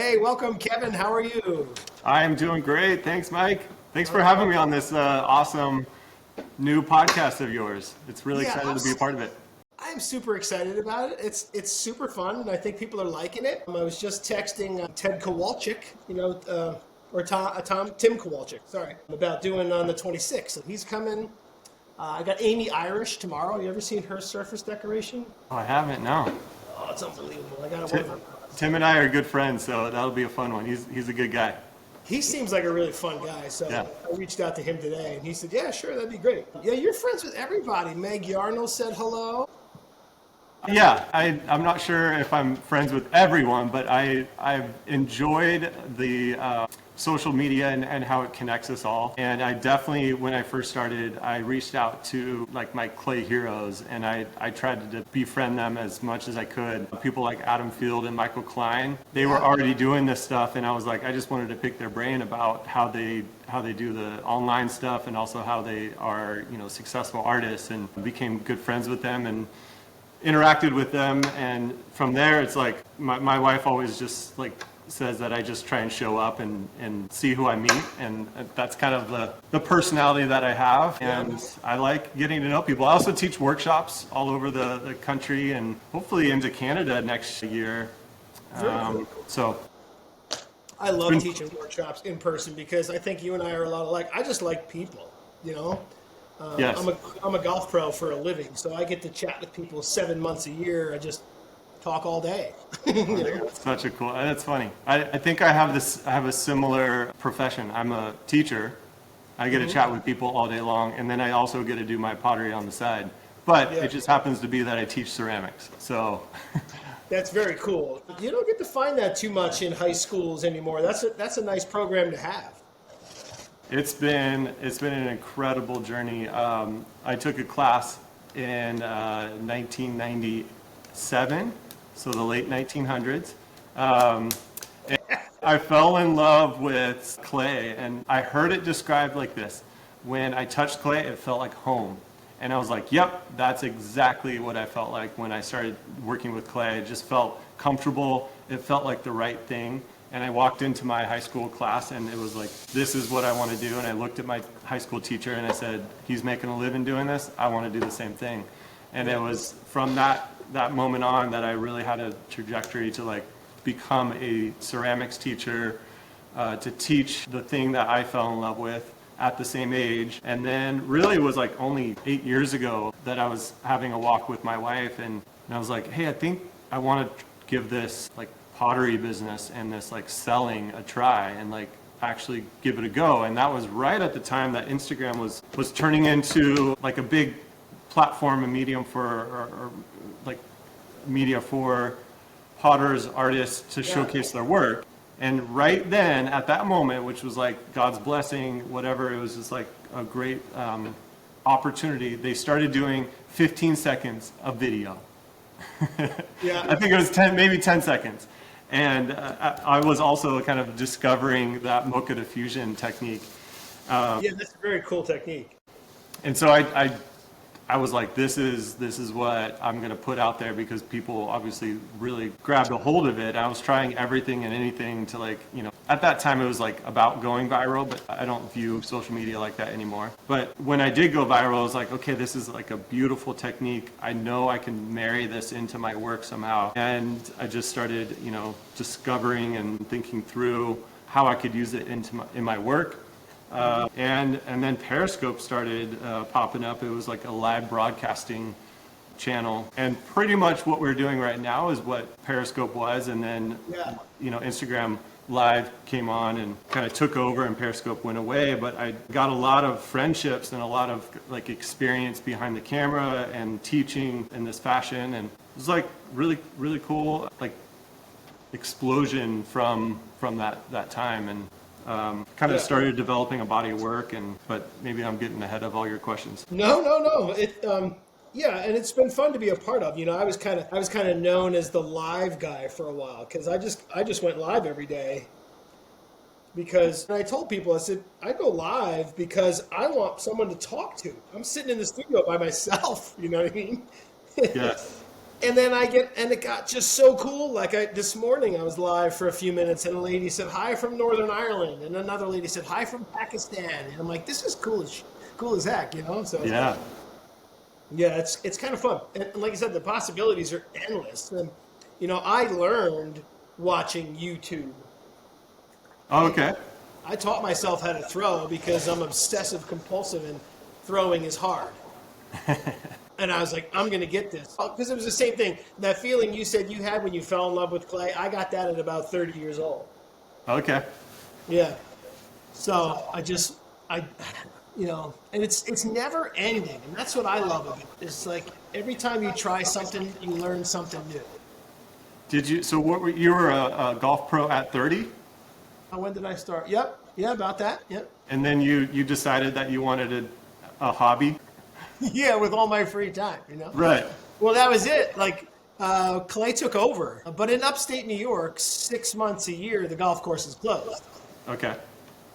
Hey, welcome, Kevin. How are you? I am doing great. Thanks, Mike. Thanks All for having right. me on this awesome new podcast of yours. It's really Yeah, excited to be a part of it. I'm super excited about it. It's super fun, and I think people are liking it. I was just texting Ted Kowalczyk, or Tim Kowalczyk, sorry, about doing on the 26th. So he's coming. I got Amy Irish tomorrow. You ever seen her surface decoration? Oh, I haven't, no. Oh, it's unbelievable. I got to Ti- work on her. Tim and I are good friends, so that'll be a fun one. He's a good guy. He seems like a really fun guy, so Yeah. I reached out to him today, and he said, "Yeah, sure, that'd be great." Yeah, you're friends with everybody. Meg Yarnell said hello. Yeah, I'm not sure if I'm friends with everyone, but I've enjoyed the social media and how it connects us all. And I definitely, when I first started, I reached out to like my clay heroes, and I tried to befriend them as much as I could. People like Adam Field and Michael Klein, they were already doing this stuff, and I was like, I just wanted to pick their brain about how they do the online stuff, and also how they are, successful artists, and became good friends with them and interacted with them. And from there, it's like my wife always just like says that I just try and show up and see who I meet, and that's kind of the personality that I have. And I like getting to know people. I also teach workshops all over the country, and hopefully into Canada next year. So I love teaching workshops in person because I think you and I are a lot alike. I just like people, you know. yes. I'm a golf pro for a living, so I get to chat with people 7 months a year. I just talk all day. Such a cool. That's funny. I think I have a similar profession. I'm a teacher. I get to chat with people all day long, and then I also get to do my pottery on the side. But Yeah. it just happens to be that I teach ceramics. So That's very cool. You don't get to find that too much in high schools anymore. That's a nice program to have. it's been an incredible journey. I took a class in 1997, so the late 1900s. And I fell in love with clay, and I heard it described like this: when I touched clay, it felt like home. And I was like, yep, that's exactly what I felt like when I started working with clay. It just felt comfortable. It felt like the right thing. And I walked into my high school class, and it was like, this is what I want to do. And I looked at my high school teacher and I said, he's making a living doing this. I want to do the same thing. And it was from that moment on that I really had a trajectory to like become a ceramics teacher, to teach the thing that I fell in love with at the same age. And then really it was like only 8 years ago that I was having a walk with my wife, and I was like, hey, I think I want to give this like pottery business and this like selling a try, and like actually give it a go. And that was right at the time that Instagram was turning into like a big platform and medium or like media for potters, artists to showcase their work. And right then, at that moment, which was like God's blessing, whatever, it was just like a great opportunity. They started doing 15 seconds of video. Yeah. I think it was 10 seconds. And I was also kind of discovering that mocha diffusion technique. Yeah, that's a very cool technique. And so I was like, this is what I'm going to put out there, because people obviously really grabbed a hold of it. I was trying everything and anything to like, at that time it was like about going viral, but I don't view social media like that anymore. But when I did go viral, I was like, okay, this is like a beautiful technique. I know I can marry this into my work somehow. And I just started, discovering and thinking through how I could use it in my work. And then Periscope started popping up. It was like a live broadcasting channel, and pretty much what we're doing right now is what Periscope was. And then Instagram Live came on and kind of took over, and Periscope went away. But I got a lot of friendships and a lot of like experience behind the camera and teaching in this fashion, and it was like really, really cool, like explosion from that time. And kind of started developing a body of work, but maybe I'm getting ahead of all your questions. No. Yeah, and it's been fun to be a part of. I was kind of known as the live guy for a while because I just went live every day. Because I told people, I said, I go live because I want someone to talk to. I'm sitting in the studio by myself. You know what I mean? Yes. And then and it got just so cool. Like this morning, I was live for a few minutes, and a lady said hi from Northern Ireland, and another lady said hi from Pakistan, and I'm like, this is cool as heck, you know. So Yeah. yeah, it's kind of fun, and like I said, the possibilities are endless. And you know, I learned watching YouTube. Oh, okay. I taught myself how to throw because I'm obsessive compulsive, and throwing is hard. And I was like, I'm going to get this. Because it was the same thing. That feeling you said you had when you fell in love with clay, I got that at about 30 years old. Okay. Yeah. So you know, and it's never ending. And that's what I love of it. It's like every time you try something, you learn something new. So you were a golf pro at 30? When did I start? Yep. Yeah, about that. Yep. And then you decided that you wanted a hobby? Yeah, with all my free time, you know? Right. Well, that was it. Like, clay took over. But in upstate New York, 6 months a year, the golf course is closed. Okay.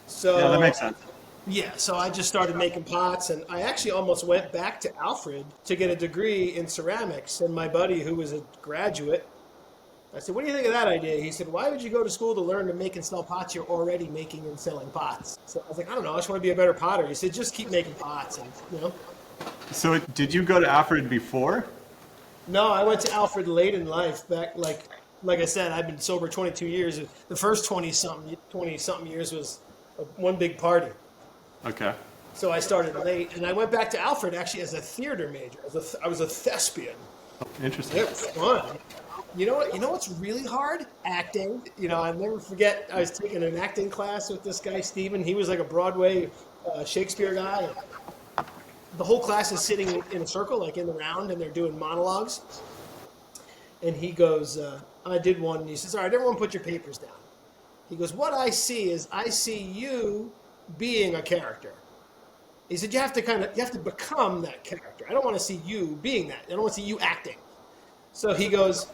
So Yeah, that makes sense. yeah, so I just started making pots, and I actually almost went back to Alfred to get a degree in ceramics. And my buddy, who was a graduate, I said, "What do you think of that idea?" He said, "Why would you go to school to learn to make and sell pots? You're already making and selling pots." So I was like, "I don't know. I just want to be a better potter." He said, "Just keep making pots," and you know. So did you go to Alfred before? No, I went to Alfred late in life. Back like I said, I've been sober 22 years. The first 20 something years was one big party. Okay. So I started late, and I went back to Alfred actually as a theater major. I was a thespian. Interesting. It was fun. You know what? You know what's really hard? Acting. You know, I'll never forget. I was taking an acting class with this guy Steven. He was like a Broadway Shakespeare guy. The whole class is sitting in a circle, like in the round, and they're doing monologues. And he goes, I did one, and he says, "All right, everyone put your papers down." He goes, "What I see is I see you being a character." He said, you have to become that character. I don't want to see you being that. I don't want to see you acting. So he goes,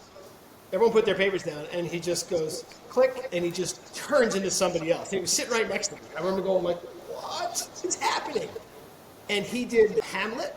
everyone put their papers down, and he just goes, click, and he just turns into somebody else. He was sitting right next to me. I remember going like, what is happening? And he did Hamlet,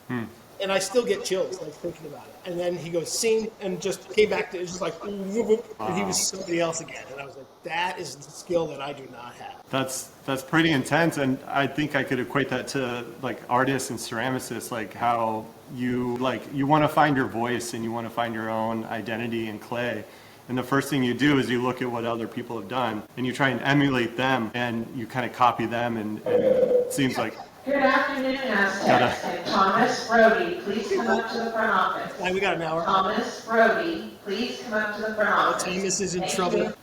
and I still get chills like thinking about it. And then he goes, scene, and just came back to, it was just like, whoop, whoop, and he was somebody else again. And I was like, that is the skill that I do not have. That's pretty intense, and I think I could equate that to like artists and ceramicists, like how you want to find your voice and you want to find your own identity in clay. And the first thing you do is you look at what other people have done and you try and emulate them and you kind of copy them, and it seems like. Good afternoon, Aztecs. And Thomas Brody, please come up to the front office. All right, we got an hour. Thomas Brody, please come up to the front office. Amos is in Thank trouble. you.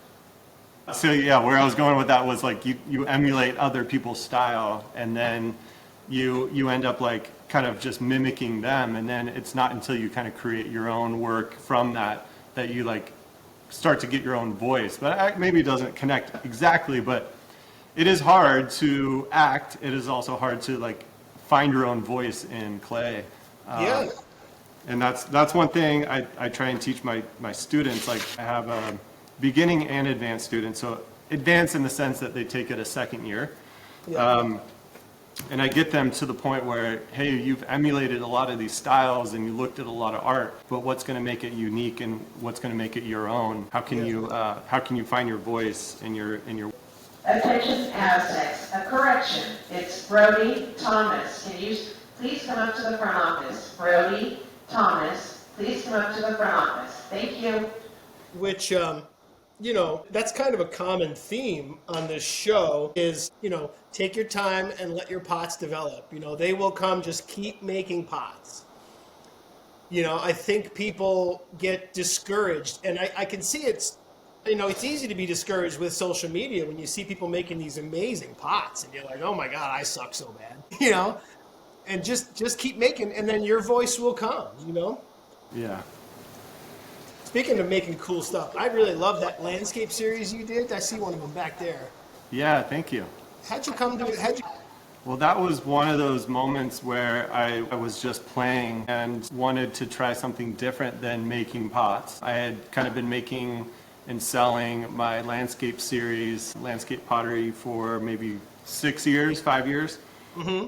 So yeah, where I was going with that was like you emulate other people's style, and then you end up like kind of just mimicking them, and then it's not until you kind of create your own work from that you like start to get your own voice. But maybe it doesn't connect exactly, but it is hard to act. It is also hard to like find your own voice in clay. Yeah. And that's one thing I try and teach my students. Like I have a beginning and advanced students. So advanced in the sense that they take it a second year. Yeah. And I get them to the point where, hey, you've emulated a lot of these styles and you looked at a lot of art, but what's going to make it unique and what's going to make it your own? How can you find your voice in your Attention, Aztecs. A correction. It's Brody Thomas. Can you please come up to the front office? Brody Thomas, please come up to the front office. Thank you. Which, you know, that's kind of a common theme on this show is, you know, take your time and let your pots develop. You know, they will come, just keep making pots. You know, I think people get discouraged, and I can see it's, you know, it's easy to be discouraged with social media when you see people making these amazing pots and you're like, oh my God, I suck so bad, you know, and just keep making, and then your voice will come, you know? Yeah. Speaking of making cool stuff, I really love that landscape series you did. I see one of them back there. Yeah, thank you. How'd you come to it? Well, that was one of those moments where I was just playing and wanted to try something different than making pots. I had kind of been making and selling my landscape series, landscape pottery, for maybe 5 years. Mm-hmm.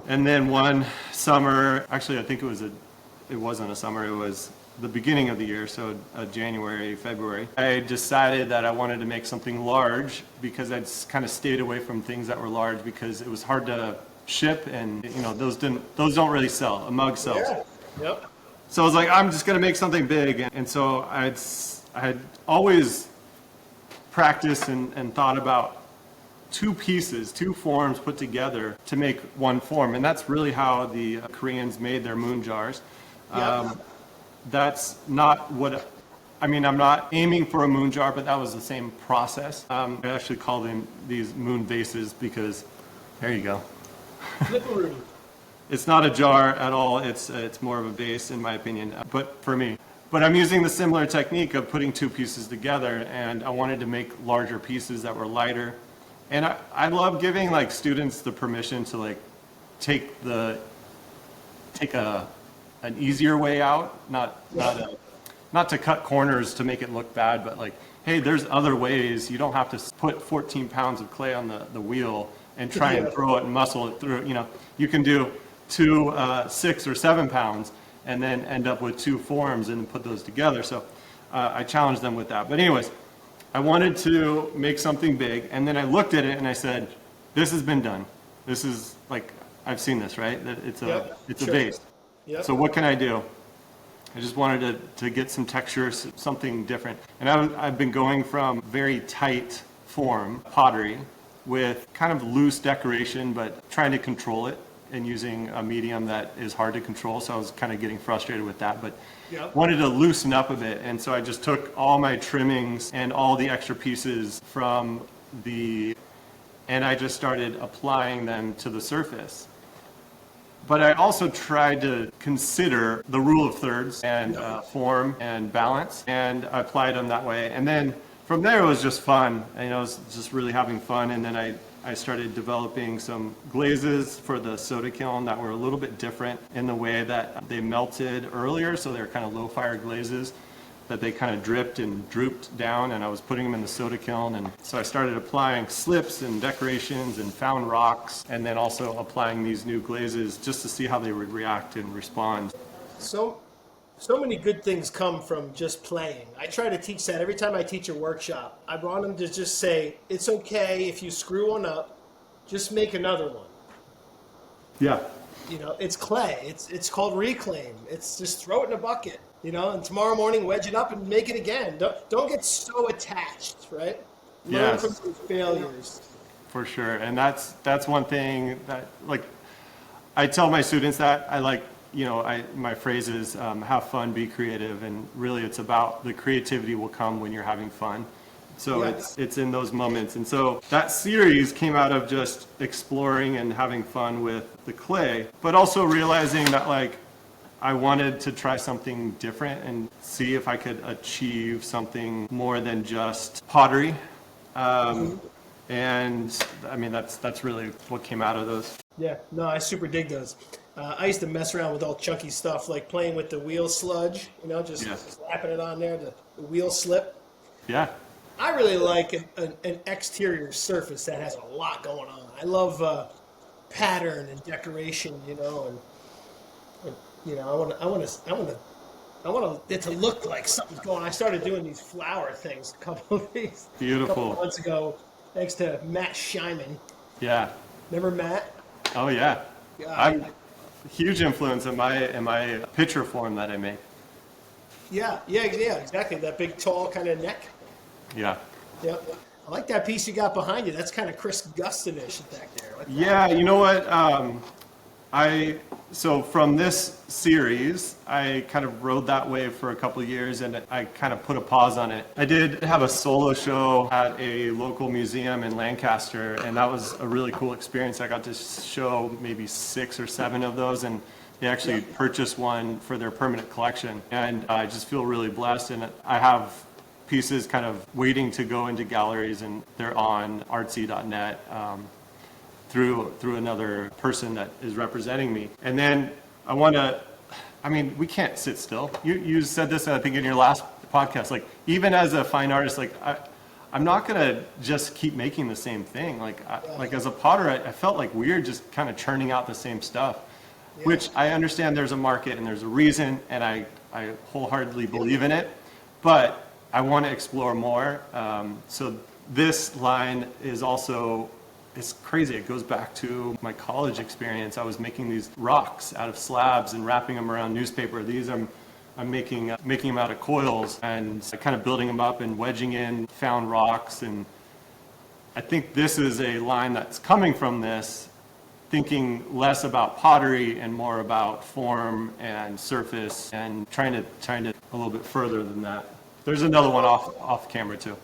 And then one summer, actually I think it was it wasn't a summer, it was the beginning of the year, so January, February, I decided that I wanted to make something large because I'd kind of stayed away from things that were large because it was hard to ship, and those don't really sell. A mug sells. Yeah. Yep. So I was like, I'm just going to make something big. And so I had always practiced and thought about two pieces, two forms put together to make one form. And that's really how the Koreans made their moon jars. Yep. That's not what, I'm not aiming for a moon jar, but that was the same process. I actually call them these moon vases because, there you go. Flipperoo. It's not a jar at all. It's more of a vase, in my opinion, but for me. But I'm using the similar technique of putting two pieces together, and I wanted to make larger pieces that were lighter. And I love giving like students the permission to like take an easier way out, not to cut corners to make it look bad, but like, hey, there's other ways. You don't have to put 14 pounds of clay on the wheel and try and throw it and muscle it through. You can do 2 6 or 7 pounds and then end up with two forms and put those together. So I challenged them with that. But anyways, I wanted to make something big, and then I looked at it and I said, this has been done. This is like, I've seen this, right? It's a vase. Yep. So what can I do? I just wanted to get some texture, something different. And I've been going from very tight form pottery with kind of loose decoration, but trying to control it and using a medium that is hard to control. So I was kind of getting frustrated with that, but wanted to loosen up a bit. And so I just took all my trimmings and all the extra pieces from and I just started applying them to the surface. But I also tried to consider the rule of thirds and form and balance, and I applied them that way. And then from there, it was just fun. I was just really having fun. And then I started developing some glazes for the soda kiln that were a little bit different in the way that they melted earlier. So they're kind of low fire glazes that they kind of dripped and drooped down, and I was putting them in the soda kiln. And so I started applying slips and decorations and found rocks, and then also applying these new glazes just to see how they would react and respond. So many good things come from just playing. I try to teach that every time I teach a workshop. I want them to just say, it's okay if you screw one up, just make another one. Yeah. It's clay. It's called reclaim. It's just throw it in a bucket, and tomorrow morning wedge it up and make it again. Don't get so attached, right? Learn from your failures. For sure. And that's one thing that, like, I tell my students that I like, my phrase is have fun, be creative, and really it's about the creativity will come when you're having fun. So it's in those moments. And so that series came out of just exploring and having fun with the clay, but also realizing that like I wanted to try something different and see if I could achieve something more than just pottery. And that's really what came out of those. Yeah, no, I super dig those. I used to mess around with all chunky stuff, like playing with the wheel sludge, just slapping it on there, the wheel slip. Yeah. I really like an exterior surface that has a lot going on. I love pattern and decoration, and I want it to look like something's going on. I started doing these flower things a couple of months ago, thanks to Matt Scheiman. Yeah. Remember Matt? Oh yeah. I'm a huge influence in my picture form that I make. Yeah, exactly. That big, tall kind of neck. Yeah. Yep. I like that piece you got behind you. That's kind of Chris Gustin-ish back there. Yeah, you know what? So from this series, I kind of rode that wave for a couple of years, and I kind of put a pause on it. I did have a solo show at a local museum in Lancaster, and that was a really cool experience. I got to show maybe 6 or 7 of those, and they actually purchased one for their permanent collection. And I just feel really blessed, and I have pieces kind of waiting to go into galleries, and they're on artsy.net. Through another person that is representing me. And then we can't sit still. You said this, I think, in your last podcast, like, even as a fine artist, like, I'm not going to just keep making the same thing. Like as a potter, I felt like weird just kind of churning out the same stuff. which I understand there's a market and there's a reason, and I wholeheartedly believe in it, but I want to explore more. So this line is also, it's crazy. It goes back to my college experience. I was making these rocks out of slabs and wrapping them around newspaper. These I'm making them out of coils and kind of building them up and wedging in found rocks. And I think this is a line that's coming from this, thinking less about pottery and more about form and surface, and trying to a little bit further than that. There's another one off camera too.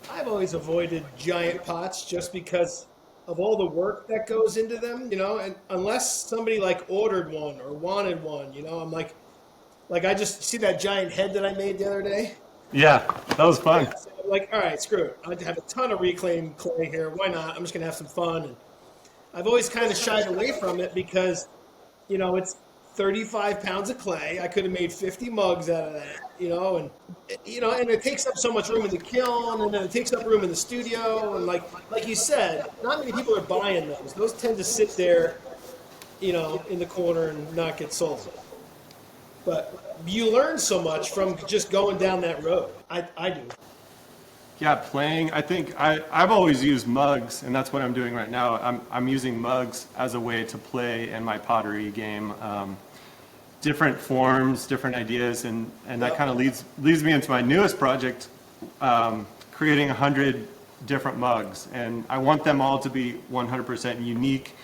I've always avoided giant pots just because of all the work that goes into them, and unless somebody like ordered one or wanted one, I'm like I just see that giant head that I made the other day. Yeah, that was fun. Yeah, so I'm like, all right, screw it. I have a ton of reclaimed clay here. Why not? I'm just gonna have some fun. And I've always kind of shied away from it because, it's 35 pounds of clay. I could have made 50 mugs out of that, and it takes up so much room in the kiln, and then it takes up room in the studio, and like you said, not many people are buying those. Those tend to sit there, in the corner and not get sold. But you learn so much from just going down that road. I do. Yeah, playing. I think I've always used mugs, and that's what I'm doing right now. I'm using mugs as a way to play in my pottery game. Different forms, different ideas, and that kind of leads me into my newest project, creating 100 different mugs. And I want them all to be 100% unique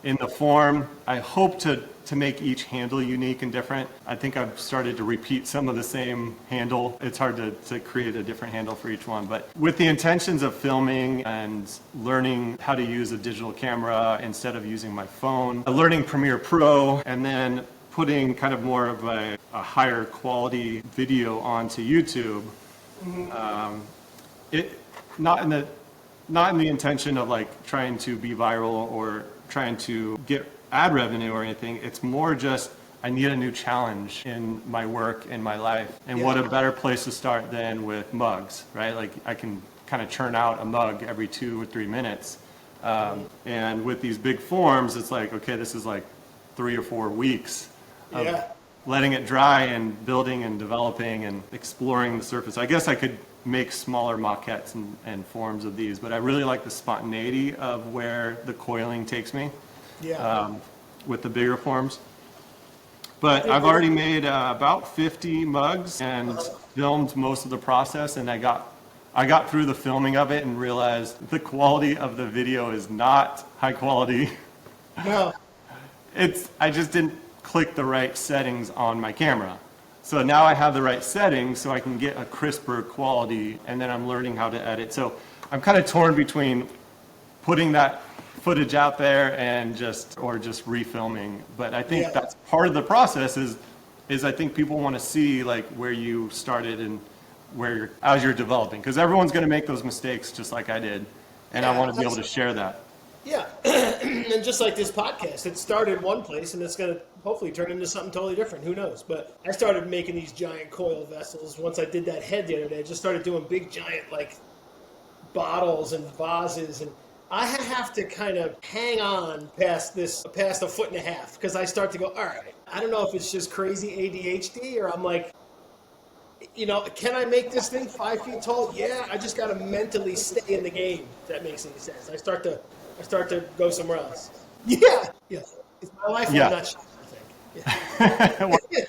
in the form. I hope to make each handle unique and different. I think I've started to repeat some of the same handle. It's hard to create a different handle for each one, but with the intentions of filming and learning how to use a digital camera instead of using my phone, learning Premiere Pro, and then putting kind of more of a higher quality video onto YouTube. Not in the intention of like trying to be viral or trying to get ad revenue or anything. It's more just I need a new challenge in my work, in my life. And what a better place to start than with mugs, right? Like I can kind of churn out a mug every 2 or 3 minutes. And with these big forms, it's like, okay, this is like 3 or 4 weeks of letting it dry and building and developing and exploring the surface. I guess I could make smaller maquettes and forms of these, but I really like the spontaneity of where the coiling takes me. With the bigger forms. But I've already made about 50 mugs and filmed most of the process, and I got through the filming of it and realized the quality of the video is not high quality. No. I just didn't click the right settings on my camera. So now I have the right settings so I can get a crisper quality, and then I'm learning how to edit. So I'm kind of torn between putting that footage out there and just refilming. But I think that's part of the process is I think people want to see like where you started and as you're developing, because everyone's going to make those mistakes just like I did, and I want to be able to share that. Yeah, and just like this podcast, it started one place and it's going to hopefully turn into something totally different. Who knows? But I started making these giant coil vessels. Once I did that head the other day, I just started doing big giant like bottles and vases, and I have to kind of hang on past a 1.5 foot because I start to go, all right, I don't know if it's just crazy ADHD or I'm like, can I make this thing 5 feet tall? Yeah, I just got to mentally stay in the game, if that makes any sense. I start to go somewhere else. Yeah. It's my life in a nutshell, I think.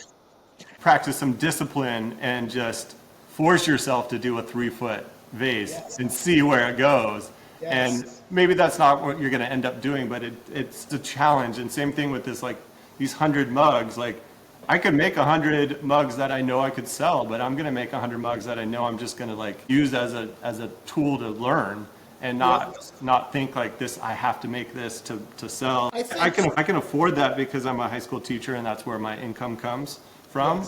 Practice some discipline and just force yourself to do a 3-foot vase and see where it goes. And maybe that's not what you're going to end up doing, but it's the challenge. And same thing with this, like these 100 mugs. Like I could make 100 mugs that I know I could sell, but I'm going to make 100 mugs that I know I'm just going to like use as a tool to learn and not think like this. I have to make this to sell. I can afford that because I'm a high school teacher and that's where my income comes from.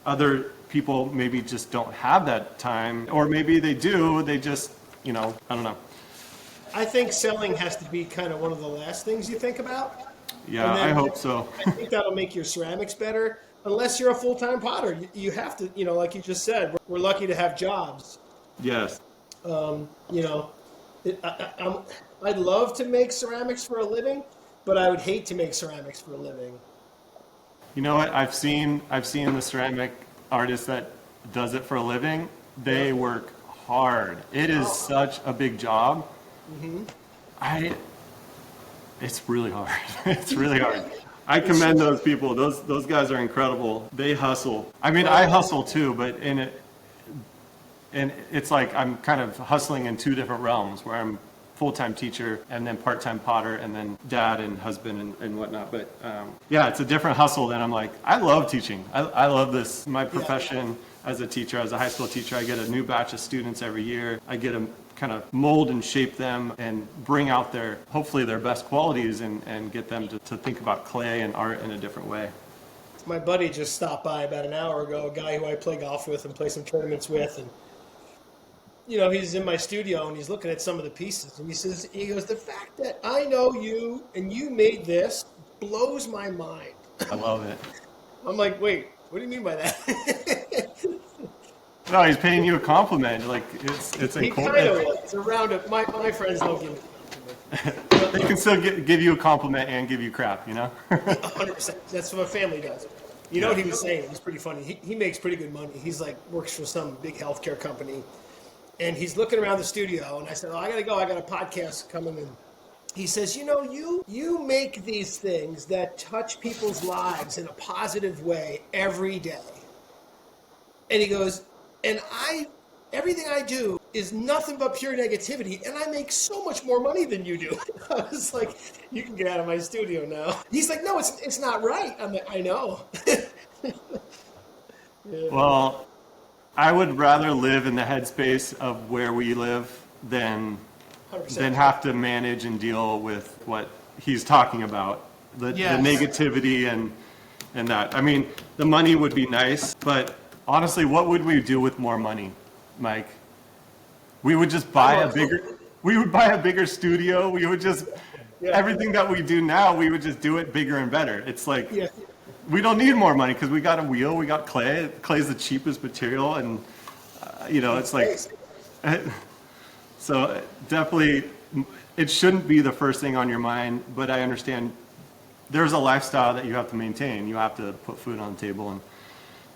Other people maybe just don't have that time, or maybe they do. They just I don't know. I think selling has to be kind of one of the last things you think about. Yeah, I hope so. I think that'll make your ceramics better. Unless you're a full-time potter, you have to, like you just said, we're lucky to have jobs. Yes. I'd love to make ceramics for a living, but I would hate to make ceramics for a living. You know what? I've seen the ceramic artist that does it for a living. They work hard. It is such a big job. It's really hard. It's really hard. I commend those people. Those guys are incredible. They hustle. I mean, I hustle too, but it's like I'm kind of hustling in two different realms where I'm full-time teacher and then part-time potter and then dad and husband and whatnot. But yeah, it's a different hustle. Than I'm like, I love teaching. I love this. My profession as a teacher, as a high school teacher, I get a new batch of students every year. I get to kind of mold and shape them and bring out hopefully their best qualities and get them to think about clay and art in a different way. My buddy just stopped by about an hour ago, a guy who I play golf with and play some tournaments with, and he's in my studio and he's looking at some of the pieces and he goes, the fact that I know you and you made this blows my mind. I love it. I'm like, wait, what do you mean by that? No, he's paying you a compliment. Like it's He kind of was. It's around it. My friends don't give me compliments. They can still give you a compliment and give you crap, 100%. That's what my family does. You know what he was saying? It was pretty funny. He makes pretty good money. He's like works for some big healthcare company. And he's looking around the studio, and I said, I got to go. I got a podcast coming in. He says, you make these things that touch people's lives in a positive way every day. And he goes, and everything I do is nothing but pure negativity, and I make so much more money than you do. I was like, you can get out of my studio now. He's like, no, it's not right. I'm like, I know. Yeah. Well, I would rather live in the headspace of where we live than 100%. have to manage and deal with what he's talking about, the negativity and that. I mean, the money would be nice, but honestly, what would we do with more money, Mike? We would just buy a bigger studio. We would just everything that we do now, we would just do it bigger and better. It's like we don't need more money because we got a wheel, we got clay. Clay's the cheapest material, and it's like so definitely it shouldn't be the first thing on your mind. But I understand there's a lifestyle that you have to maintain. You have to put food on the table and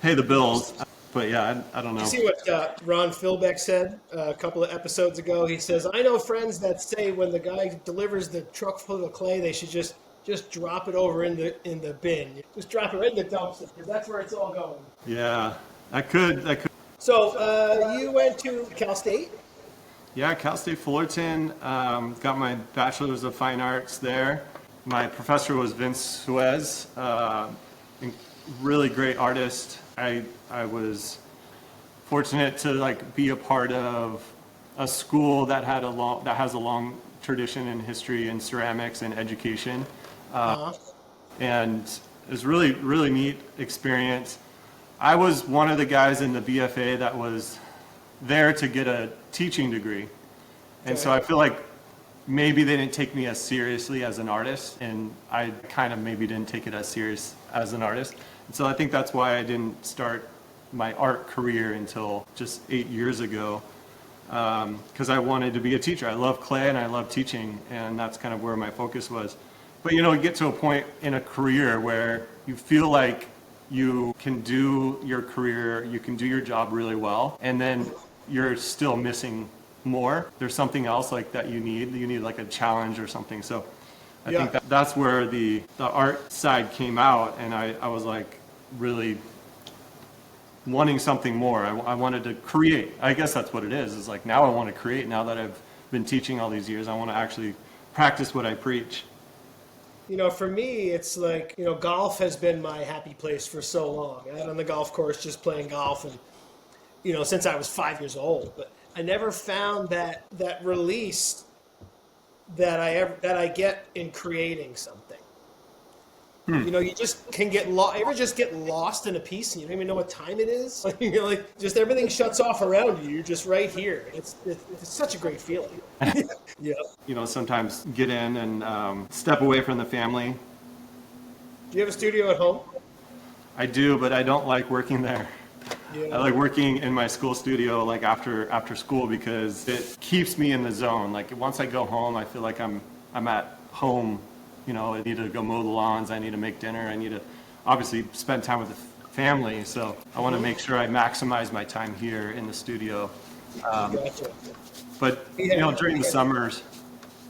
pay the bills. But yeah, I don't know. You see what Ron Philbeck said a couple of episodes ago? He says, I know friends that say when the guy delivers the truck full of clay, they should just drop it over in the bin. Just drop it right in the dumpster, because that's where it's all going. Yeah, I could. So you went to Cal State? Yeah, Cal State Fullerton. Got my bachelor's of fine arts there. My professor was Vince Suez, really great artist. I was fortunate to be a part of a school that has a long tradition in history and ceramics and education, and it was really, really neat experience. I was one of the guys in the BFA that was there to get a teaching degree, and so I feel like maybe they didn't take me as seriously as an artist, and I kind of maybe didn't take it as serious as an artist. And so I think that's why I didn't start my art career until just 8 years ago, because I wanted to be a teacher. I love clay and I love teaching, and that's kind of where my focus was. But you get to a point in a career where you feel like you can do your career, you can do your job really well, and then you're still missing more. There's something else that you need like a challenge or something. So I think that's where the art side came out, and I was really wanting something more. I wanted to create. I guess that's what it is now I want to create. Now that I've been teaching all these years, I want to actually practice what I preach. For me, it's golf has been my happy place for so long. I was on the golf course just playing golf, and since I was 5 years old. But I never found that release that I get in creating something. You just can get lost. Ever just get lost in a piece and you don't even know what time it is? You're just everything shuts off around you. You're just right here. It's such a great feeling. Yeah. Sometimes get in and step away from the family. Do you have a studio at home? I do, but I don't like working there. Yeah. I like working in my school studio after school because it keeps me in the zone. Once I go home, I feel like I'm at home, You know, I need to go mow the lawns, I need to make dinner, I need to obviously spend time with the family. So I want to make sure I maximize my time here in the studio. Gotcha. But you know, during the summers,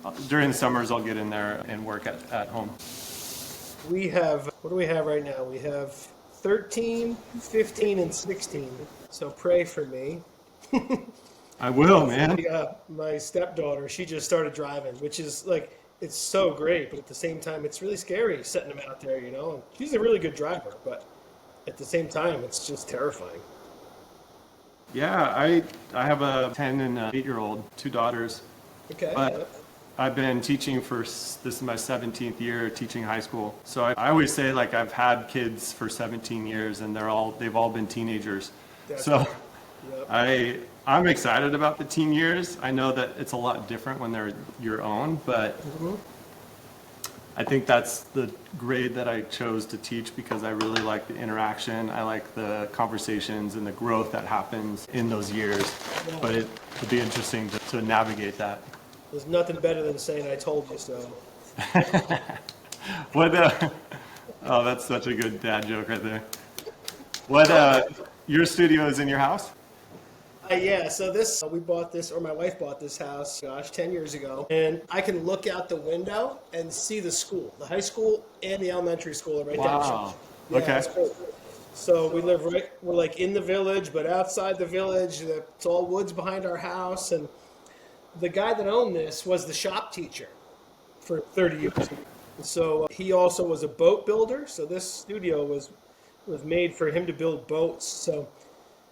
I'll get in there and work at home. We have, what do we have right now? We have 13, 15, and 16. So pray for me. I will, man. My stepdaughter, she just started driving, which is like, it's so great, but at the same time, it's really scary setting them out there, you know? And she's a really good driver, but at the same time, it's just terrifying. Yeah, I have a 10 and an 8-year-old, 2 daughters. Okay. But I've been teaching this is my 17th year teaching high school. So I always say, like, I've had kids for 17 years and they've all been teenagers. So Yep. I'm excited about the teen years. I know that it's a lot different when they're your own, but I think that's the grade that I chose to teach because I really like the interaction. I like the conversations and the growth that happens in those years. Yeah. But it'd be interesting to navigate that. There's nothing better than saying I told you so. What? Oh, that's such a good dad joke right there. What? Your studio is in your house? Yeah, so we bought this, or my wife bought this house, 10 years ago. And I can look out the window and see the school. The high school and the elementary school are right down the Wow. street. Okay. It's cool. So we're like in the village, but outside the village, it's all woods behind our house. And the guy that owned this was the shop teacher for 30 years. And so he also was a boat builder. So this studio was made for him to build boats. So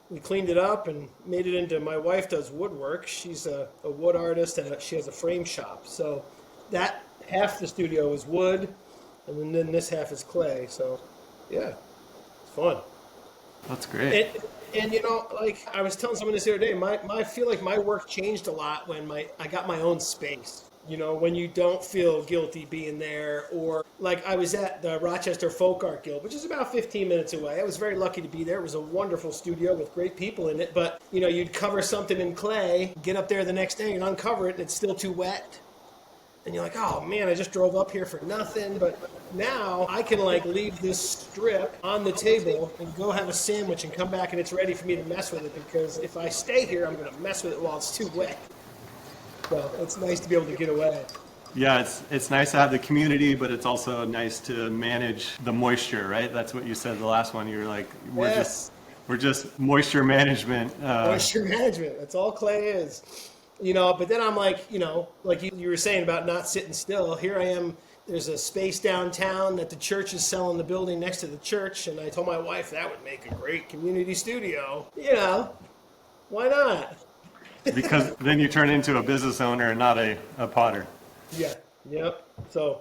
we cleaned it up and made it into, my wife does woodwork. She's a wood artist and she has a frame shop. So that half the studio is wood and then this half is clay. So yeah, it's fun. That's great. And you know, like I was telling someone this the other day, I feel like my work changed a lot when I got my own space. You know, when you don't feel guilty being there, or like I was at the Rochester Folk Art Guild, which is about 15 minutes away. I was very lucky to be there. It was a wonderful studio with great people in it. But, you know, you'd cover something in clay, get up there the next day and uncover it, and it's still too wet. And you're like, oh man, I just drove up here for nothing. But now I can like leave this strip on the table and go have a sandwich and come back and it's ready for me to mess with it, because if I stay here, I'm going to mess with it while it's too wet. So it's nice to be able to get away. Yeah, it's nice to have the community, but it's also nice to manage the moisture, right? That's what you said the last one. You were like, we're just moisture management. Moisture management. That's all clay is. You know, but then I'm like, you know, like you were saying about not sitting still. Here I am. There's a space downtown that the church is selling, the building next to the church. And I told my wife that would make a great community studio. You know, why not? Because then you turn into a business owner and not a potter. Yeah. Yep. So,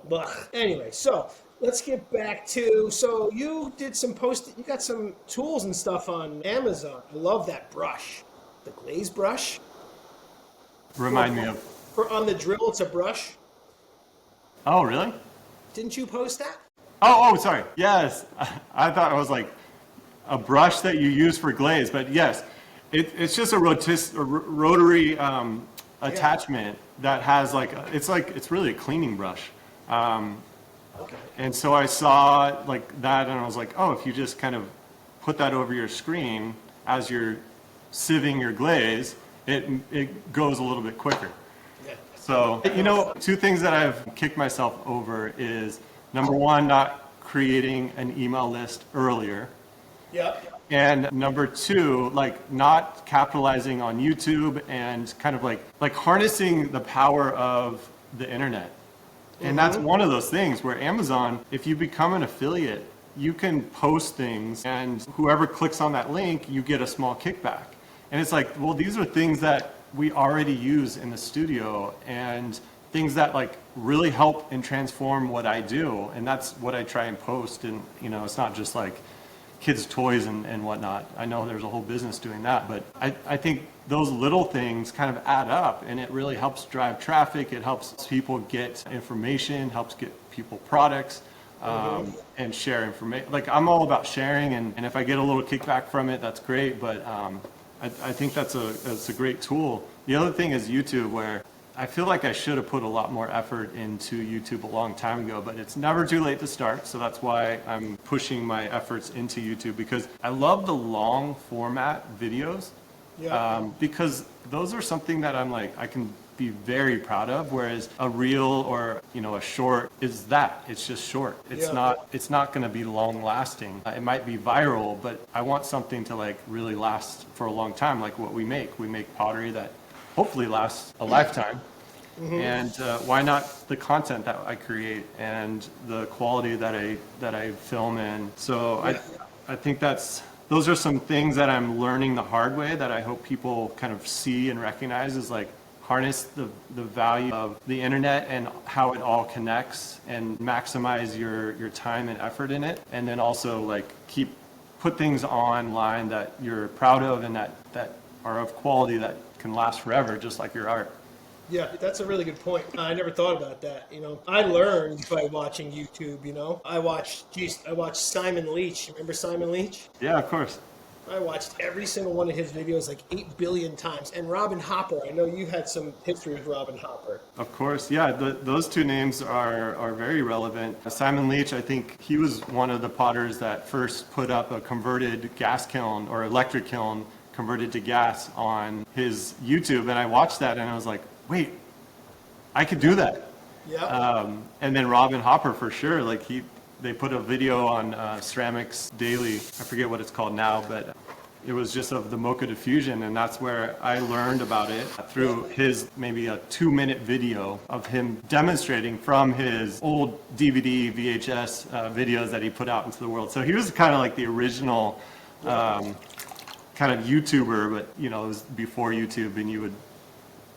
anyway, so let's get back to, so you did you got some tools and stuff on Amazon. I love that brush. The glaze brush. Remind me of. On the drill, it's a brush. Oh, really? Didn't you post that? Oh, sorry. Yes. I thought it was like a brush that you use for glaze, but yes. It's just a rotary attachment that has it's really a cleaning brush. Okay. And so I saw like that and I was like, oh, if you just kind of put that over your screen as you're sieving your glaze, it goes a little bit quicker. Yeah. So, you know, 2 things that I've kicked myself over is, number 1, not creating an email list earlier. Yep. And number 2, like not capitalizing on YouTube and kind of like harnessing the power of the internet. And that's one of those things where Amazon, if you become an affiliate, you can post things and whoever clicks on that link, you get a small kickback. And it's like, well, these are things that we already use in the studio and things that like really help and transform what I do. And that's what I try and post. And, you know, it's not just like kids' toys and whatnot. I know there's a whole business doing that, but I think those little things kind of add up and it really helps drive traffic. It helps people get information, helps get people products, and share information. Like I'm all about sharing and if I get a little kickback from it, that's great. But I think that's a great tool. The other thing is YouTube, where I feel like I should have put a lot more effort into YouTube a long time ago, but it's never too late to start. So that's why I'm pushing my efforts into YouTube, because I love the long format videos. Yeah. Because those are something that I'm like, I can be very proud of, whereas a reel or, a short is that. It's just short. It's not going to be long lasting. It might be viral, but I want something to like really last for a long time, like what we make. We make pottery that hopefully lasts a lifetime. And why not the content that I create and the quality that I film in? So I think those are some things that I'm learning the hard way that I hope people kind of see and recognize, is like harness the value of the internet and how it all connects, and maximize your time and effort in it. And then also like put things online that you're proud of and that are of quality that can last forever, just like your art. Yeah, that's a really good point. I never thought about that. I learned by watching YouTube. I watched Simon Leach. Remember Simon Leach? Yeah, of course. I watched every single one of his videos like 8 billion times. And Robin Hopper, I know you had some history with Robin Hopper. Of course, yeah. Those two names are very relevant. Simon Leach, I think he was one of the potters that first put up a converted gas kiln or electric kiln converted to gas on his YouTube, and I watched that and I was like, wait, I could do that. Yeah. And then Robin Hopper, for sure, like they put a video on Ceramics Daily. I forget what it's called now, but it was just of the mocha diffusion, and that's where I learned about it through his maybe a 2-minute video of him demonstrating from his old DVD, VHS videos that he put out into the world. So he was kind of like the original kind of YouTuber, but it was before YouTube, and you would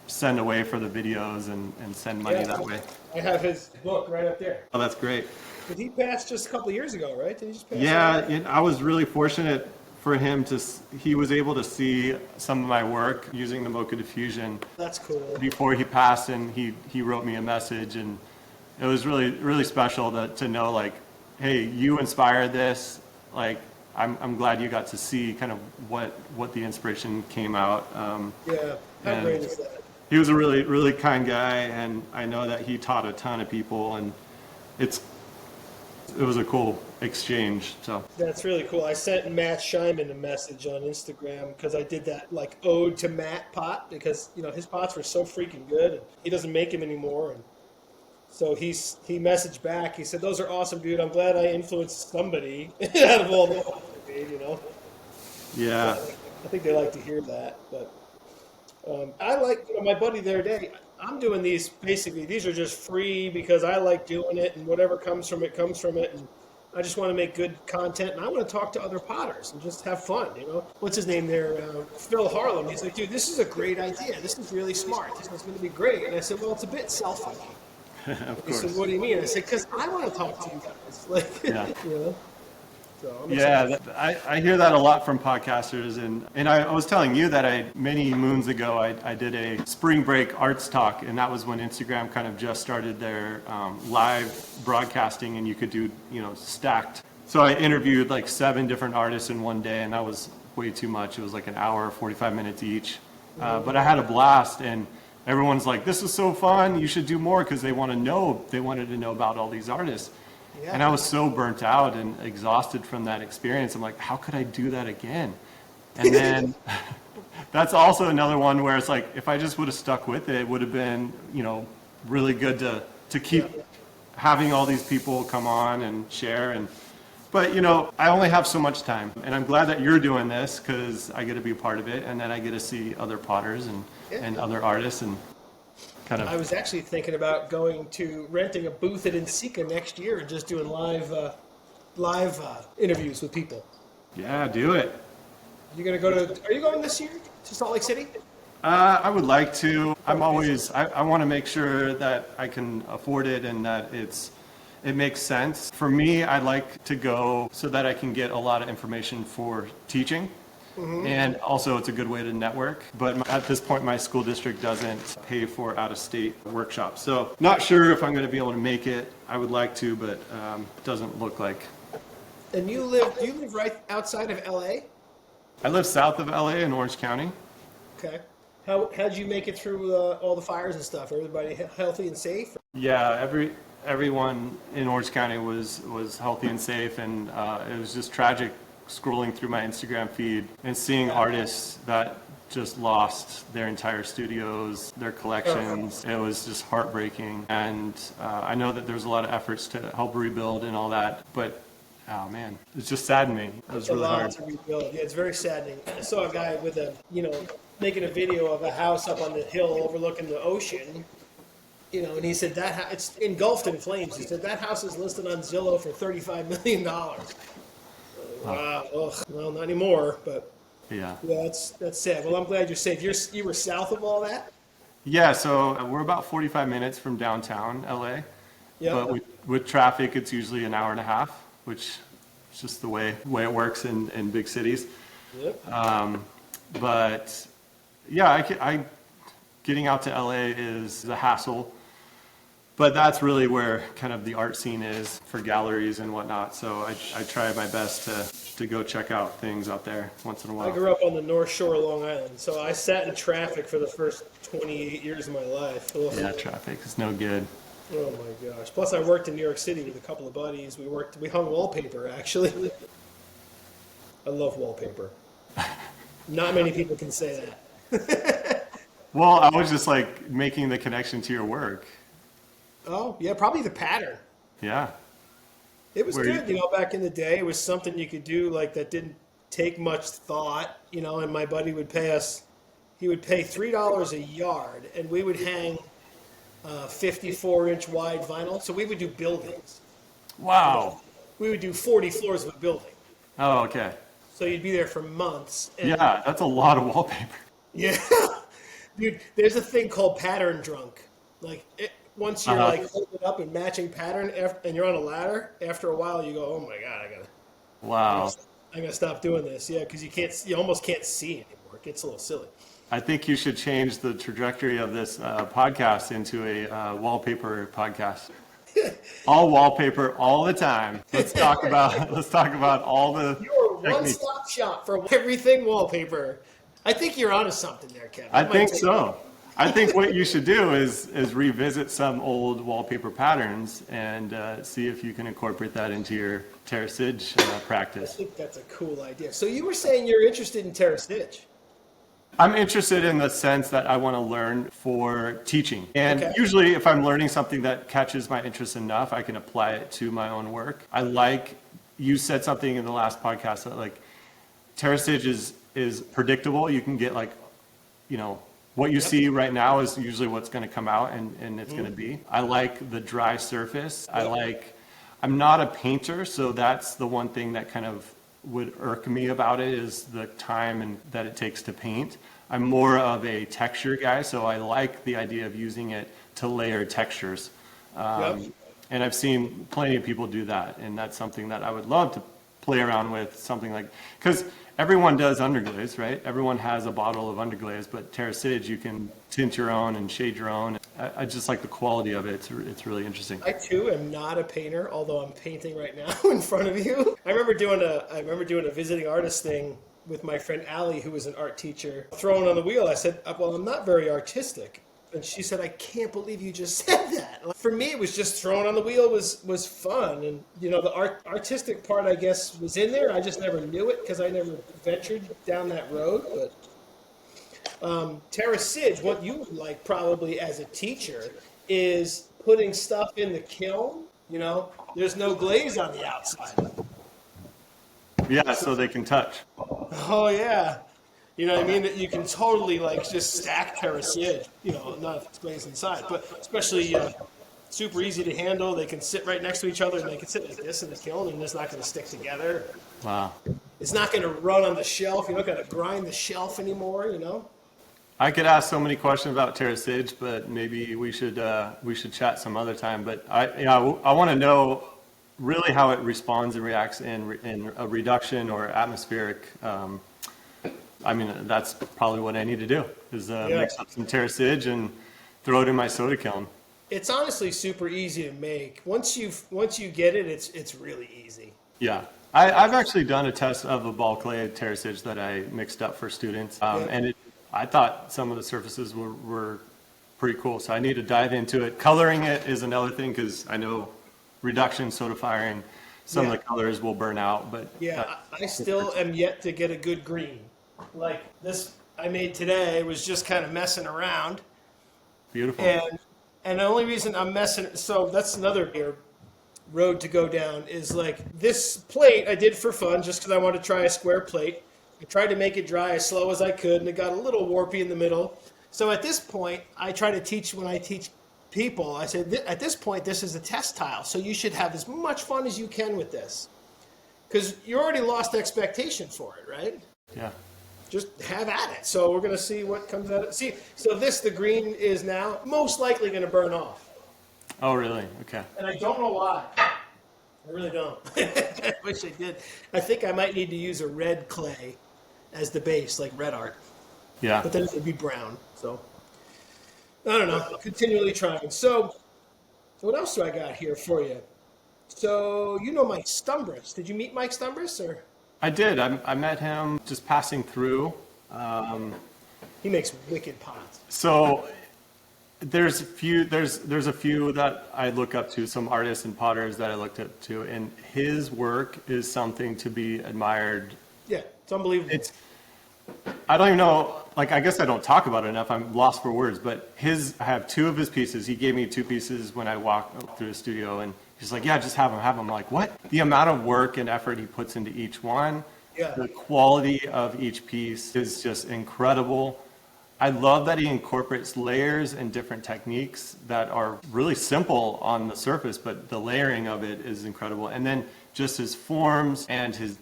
send away for the videos and send money that way. I have his book right up there. Oh, that's great. Did he pass just a couple of years ago, right? Did he just pass? Yeah, I was really fortunate for him he was able to see some of my work using the mocha diffusion. That's cool. Before he passed, and he wrote me a message, and it was really, really special to know, like, hey, you inspired this. Like, I'm glad you got to see kind of what the inspiration came out. Yeah, how great is that? He was a really, really kind guy, and I know that he taught a ton of people, and it was a cool exchange. So that's really cool. I sent Matt Scheinman a message on Instagram because I did that like ode to Matt pot, because his pots were so freaking good. And he doesn't make them anymore, and so he messaged back. He said, "Those are awesome, dude. I'm glad I influenced somebody out of all the ones I made." Yeah. I think they like to hear that, but. I like, my buddy the other day, I'm doing these, basically, these are just free because I like doing it, and whatever comes from it, and I just want to make good content, and I want to talk to other potters and just have fun, What's his name there? Phil Harlem. He's like, dude, this is a great idea. This is really smart. This is going to be great. And I said, well, it's a bit selfish. Of He course. said, what do you mean? I said, because I want to talk to you guys. Like, Yeah. So I'm Yeah, excited. I hear that a lot from podcasters, and I was telling you that many moons ago I did a spring break arts talk, and that was when Instagram kind of just started their live broadcasting, and you could do stacked. So I interviewed like 7 different artists in one day, and that was way too much. It was like an hour, 45 minutes each, but I had a blast, and everyone's like, "This is so fun! You should do more," because they wanted to know about all these artists. Yeah. And I was so burnt out and exhausted from that experience. I'm like, how could I do that again? And then that's also another one where it's like, if I just would have stuck with it, it would have been, really good to keep having all these people come on and share. But I only have so much time, and I'm glad that you're doing this because I get to be a part of it, and then I get to see other potters and other artists and kind of. I was actually thinking about renting a booth at Insika next year and just doing live interviews with people. Yeah, do it. Are you going this year to Salt Lake City? I would like to. I want to make sure that I can afford it and that it makes sense. For me, I'd like to go so that I can get a lot of information for teaching. And also it's a good way to network. But at this point, my school district doesn't pay for out-of-state workshops. So not sure if I'm going to be able to make it. I would like to, but doesn't look like. And do you live right outside of LA? I live south of LA in Orange County. Okay. How'd you make it through all the fires and stuff? Everybody healthy and safe? Yeah, everyone in Orange County was healthy and safe, and it was just tragic scrolling through my Instagram feed and seeing artists that just lost their entire studios, their collections. It was just heartbreaking, and I know that there's a lot of efforts to help rebuild and all that, but oh man, it's just saddening. It was really hard. To rebuild. Yeah, it's very saddening. I saw a guy with making a video of a house up on the hill overlooking the ocean. And he said it's engulfed in flames. He said that house is listed on Zillow for $35 million. Wow. Ugh. Well, not anymore, but Yeah. that's sad. Well, I'm glad you're safe. You were south of all that? Yeah, so we're about 45 minutes from downtown LA, Yeah. but with traffic, it's usually an hour and a half, which is just the way it works in big cities. Yep. But yeah, getting out to LA is a hassle, but that's really where kind of the art scene is for galleries and whatnot. So I try my best to go check out things out there once in a I while. grew up on the North Shore of Long Island, so I sat in traffic for the first 28 years of my life. Ugh. Yeah, traffic is no good. Oh my gosh. Plus I worked in New York City with a couple of buddies. We hung wallpaper, actually. I love wallpaper. Not many people can say that. Well, I was just like making the connection to your work. Oh, yeah, probably the pattern. Yeah. It was Where good, back in the day. It was something you could do like that didn't take much thought, and my buddy would pay us, he would pay $3 a yard, and we would hang 54-inch wide vinyl. So we would do buildings. Wow. We would do 40 floors of a building. Oh, okay. So you'd be there for months. And Yeah, that's a lot of wallpaper. yeah. Dude, there's a thing called pattern drunk. Once you're holding up and matching pattern and you're on a ladder, after a while you go, oh my God, Wow. I gotta stop doing this. Yeah, because you almost can't see anymore. It gets a little silly. I think you should change the trajectory of this podcast into a wallpaper podcast. All wallpaper all the time. Let's talk about all the You're a techniques. one-stop shop for everything wallpaper. I think you're onto something there, Kevin. I think so. I think what you should do is revisit some old wallpaper patterns and see if you can incorporate that into your terracage I practice. think that's a cool idea. So you were saying you're interested in terracage. I'm interested in the sense that I want to learn for teaching. And Okay. usually if I'm learning something that catches my interest enough, I can apply it to my own work. You said something in the last podcast that terracage is predictable. You can get what you see right now is usually what's going to come out and it's going to be. I like the dry surface. I'm not a painter, so that's the one thing that kind of would irk me about it is the time that it takes to paint. I'm more of a texture guy, so I like the idea of using it to layer textures. And I've seen plenty of people do that, and that's something that I would love to play around with, because everyone does underglaze, right? Everyone has a bottle of underglaze, but terracage, you can tint your own and shade your own. I just like the quality of it. It's really interesting. I too am not a painter, although I'm painting right now in front of you. I remember doing a visiting artist thing with my friend Allie, who was an art teacher. Throwing on the wheel, I said, "Well, I'm not very artistic." And she said, "I can't believe you just said that." For me, it was just throwing on the wheel was fun, and the artistic part, I guess, was in there. I just never knew it because I never ventured down that road. But terracage, what you would like probably as a teacher is putting stuff in the kiln. There's no glaze on the outside. Yeah, so they can touch. Oh yeah. You know what I mean? That you can totally just stack terracage, not if it's glazed inside, but especially super easy to handle. They can sit right next to each other and they can sit like this in the kiln and it's not going to stick together. Wow. It's not going to run on the shelf. You're not going to grind the shelf anymore, I could ask so many questions about terracage, but maybe we should chat some other time. But I want to know really how it responds and reacts in a reduction or atmospheric. That's probably what I need to do is mix up some terracage and throw it in my soda kiln. It's honestly super easy to make. Once you get it, it's really easy. Yeah. I've actually done a test of a ball clay terracage that I mixed up for students, and I thought some of the surfaces were pretty cool. So I need to dive into it. Coloring it is another thing because I know reduction, soda firing, some of the colors will burn out, but Yeah, I still am yet to get a good green. Like this I made today was just kind of messing around. beautiful. And the only reason I'm messing, so that's another road to go down, is like this plate I did for fun just because I wanted to try a square plate. I tried to make it dry as slow as I could, and it got a little warpy in the middle. So at this point, I try to teach, when I teach people, I said, at this point, this is a test tile, so you should have as much fun as you can with this. Because you already lost expectation for it, right? Yeah. Just have at it. So we're going to see what comes out of it. See, so the green is now most likely going to burn off. Oh, really? Okay. And I don't know why. I really don't. I wish I did. I think I might need to use a red clay as the base, like red art. Yeah. But then it would be brown. So, I don't know. Continually trying. So, what else do I got here for you? So, you know Mike Stumbris. Did you meet Mike Stumbris, or? I did. I met him just passing through. He makes wicked pots. So there's a few that I look up to, some artists and potters that I looked up to, and his work is something to be admired. Yeah, it's unbelievable. I don't even know, like, I guess I don't talk about it enough. I'm lost for words, but I have two of his pieces. He gave me two pieces when I walked through the studio, and he's like, yeah, just have them. I'm like, what? The amount of work and effort he puts into each one, the quality of each piece is just incredible. I love that he incorporates layers and different techniques that are really simple on the surface, but the layering of it is incredible. And then just his forms and his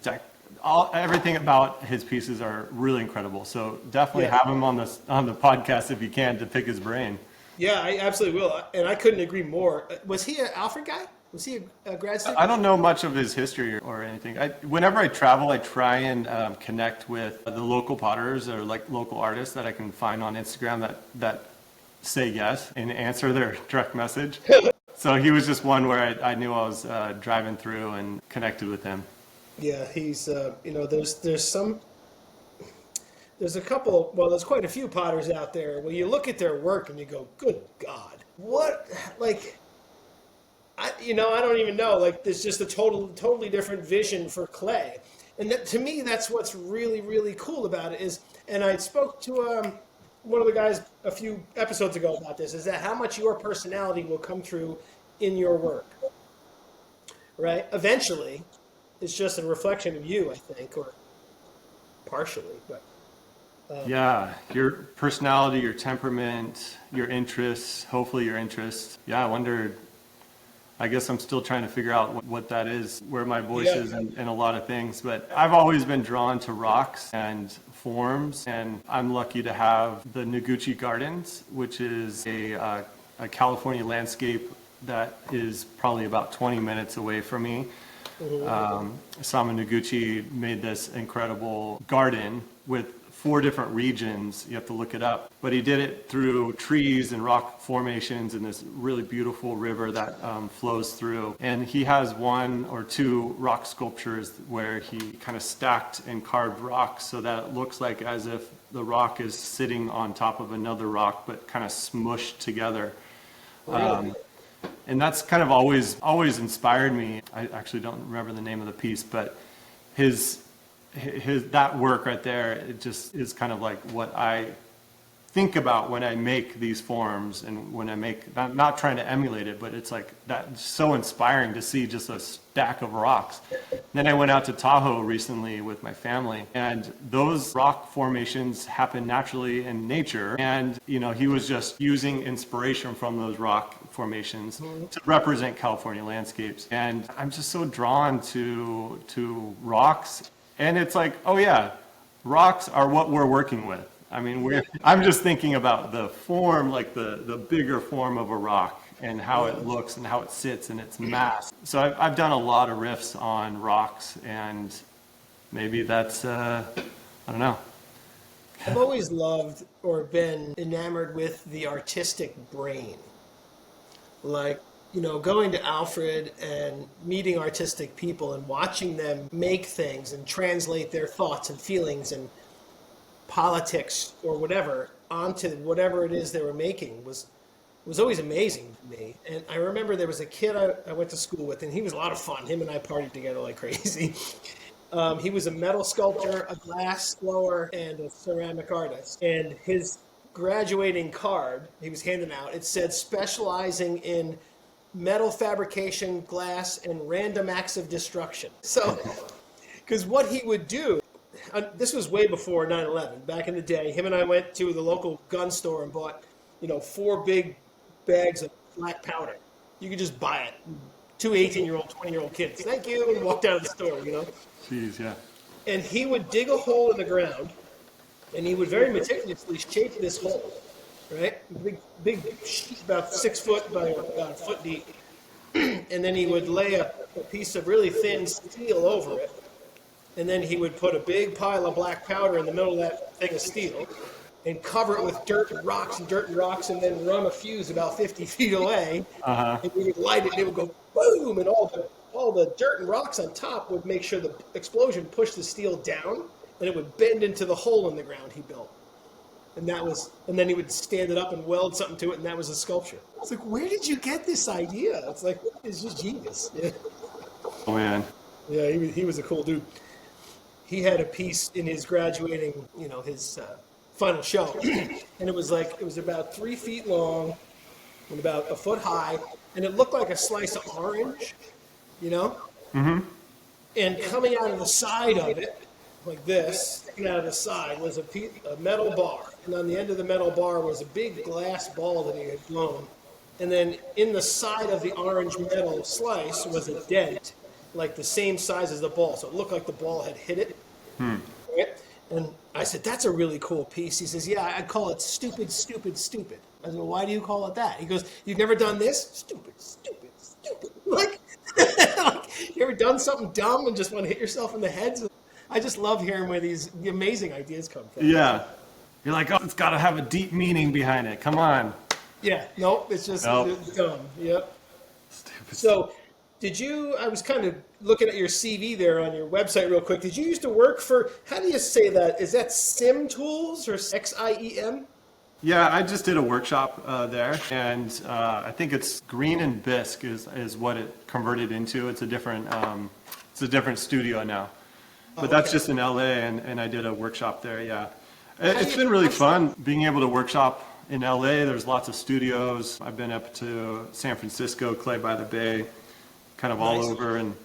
everything about his pieces are really incredible. So definitely have him on the podcast if you can, to pick his brain. Yeah, I absolutely will. And I couldn't agree more. Was he an Alfred guy? Was he a grad student? I don't know much of his history or anything. Whenever I travel, I try and connect with the local potters or like local artists that I can find on Instagram that say yes and answer their direct message. So he was just one where I knew I was driving through and connected with him. Yeah, he's, there's a couple, well, there's quite a few potters out there where you look at their work and you go, good God, what, like, I don't even know, like, there's just a totally different vision for clay. And that, to me, that's what's really, really cool about it is, and I spoke to one of the guys a few episodes ago about this, is that how much your personality will come through in your work, right? Eventually, it's just a reflection of you, I think, or partially, but. Yeah, your personality, your temperament, your interests, hopefully your interests. Yeah, I guess I'm still trying to figure out what that is, where my voice is in a lot of things. But I've always been drawn to rocks and forms, and I'm lucky to have the Noguchi Gardens, which is a California landscape that is probably about 20 minutes away from me. Sama Noguchi made this incredible garden with 4 different regions. You have to look it up, but he did it through trees and rock formations and this really beautiful river that flows through. And he has 1 or 2 rock sculptures where he kind of stacked and carved rocks so that it looks like as if the rock is sitting on top of another rock, but kind of smushed together. Really? And that's kind of always inspired me. I actually don't remember the name of the piece, but his that work right there, it just is kind of like what I think about when I make these forms, and when I make, not trying to emulate it, but it's like that's so inspiring to see just a stack of rocks. Then I went out to Tahoe recently with my family, and those rock formations happen naturally in nature, and he was just using inspiration from those rock formations to represent California landscapes. And I'm just so drawn to rocks, and it's like, oh yeah, rocks are what we're working with. I mean, I'm just thinking about the form, like the bigger form of a rock and how it looks and how it sits and its mass. So I've done a lot of riffs on rocks, and maybe that's, I don't know. I've always loved or been enamored with the artistic brain. Like, going to Alfred and meeting artistic people and watching them make things and translate their thoughts and feelings, and politics or whatever onto whatever it is they were making was always amazing to me. And I remember there was a kid I went to school with, and he was a lot of fun. Him and I partied together like crazy. He was a metal sculptor, a glass blower, and a ceramic artist. And his graduating card he was handing out, it said specializing in metal fabrication, glass, and random acts of destruction. So, because what he would do, this was way before 9/11. Back in the day, him and I went to the local gun store and bought, 4 big bags of black powder. You could just buy it. 2 18-year-old, 20-year-old kids. Thank you, and walked out of the store. Jeez, yeah. And he would dig a hole in the ground, and he would very meticulously shape this hole, right? Big sheet, about 6 foot by about a foot deep. And then he would lay a piece of really thin steel over it. And then he would put a big pile of black powder in the middle of that thing of steel and cover it with dirt and rocks, and then run a fuse about 50 feet away. And he would light it, and it would go boom, and all the dirt and rocks on top would make sure the explosion pushed the steel down, and it would bend into the hole in the ground he built. And then he would stand it up and weld something to it, and that was a sculpture. It's like, where did you get this idea? It's like, it's just genius. Yeah. Oh, man. Yeah, he was a cool dude. He had a piece in his graduating, his final show, and it was about 3 feet long and about a foot high, and it looked like a slice of orange, Mm-hmm. And coming out of the side of it, like this, sticking out of the side, was a metal bar, and on the end of the metal bar was a big glass ball that he had blown, and then in the side of the orange metal slice was a dent, like the same size as the ball, so it looked like the ball had hit it. Right? And I said, that's a really cool piece. He says, yeah, I call it stupid, stupid, stupid. I said, well, why do you call it that? He goes, you've never done this? Stupid, stupid, stupid. Like, you ever done something dumb and just want to hit yourself in the head? So I just love hearing where these amazing ideas come from. Yeah. You're like, oh, it's got to have a deep meaning behind it. Come on. Yeah, nope, it's just dumb. Yep. Stupid. So, I was kind of looking at your CV there on your website real quick. Did you used to work for, how do you say that? Is that Sim Tools or XIEM? Yeah, I just did a workshop there, and I think it's Green and Bisque is what it converted into. It's a different studio now, but that's just in LA, and I did a workshop there. Yeah, it's been really fun being able to workshop in LA. There's lots of studios. I've been up to San Francisco, Clay by the Bay, kind of all over, and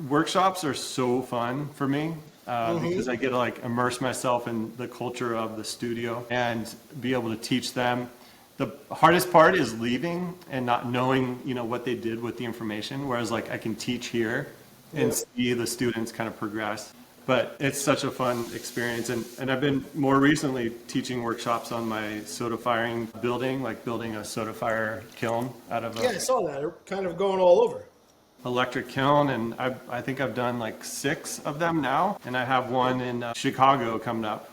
workshops are so fun for me. Because I get to immerse myself in the culture of the studio and be able to teach them. The hardest part is leaving and not knowing, what they did with the information. Whereas I can teach here and see the students kind of progress. But it's such a fun experience. And I've been more recently teaching workshops on my soda firing building, like building a soda fire kiln out of I saw that. They're kind of going all over. Electric kiln, and I think I've done 6 of them now, and I have one in Chicago coming up,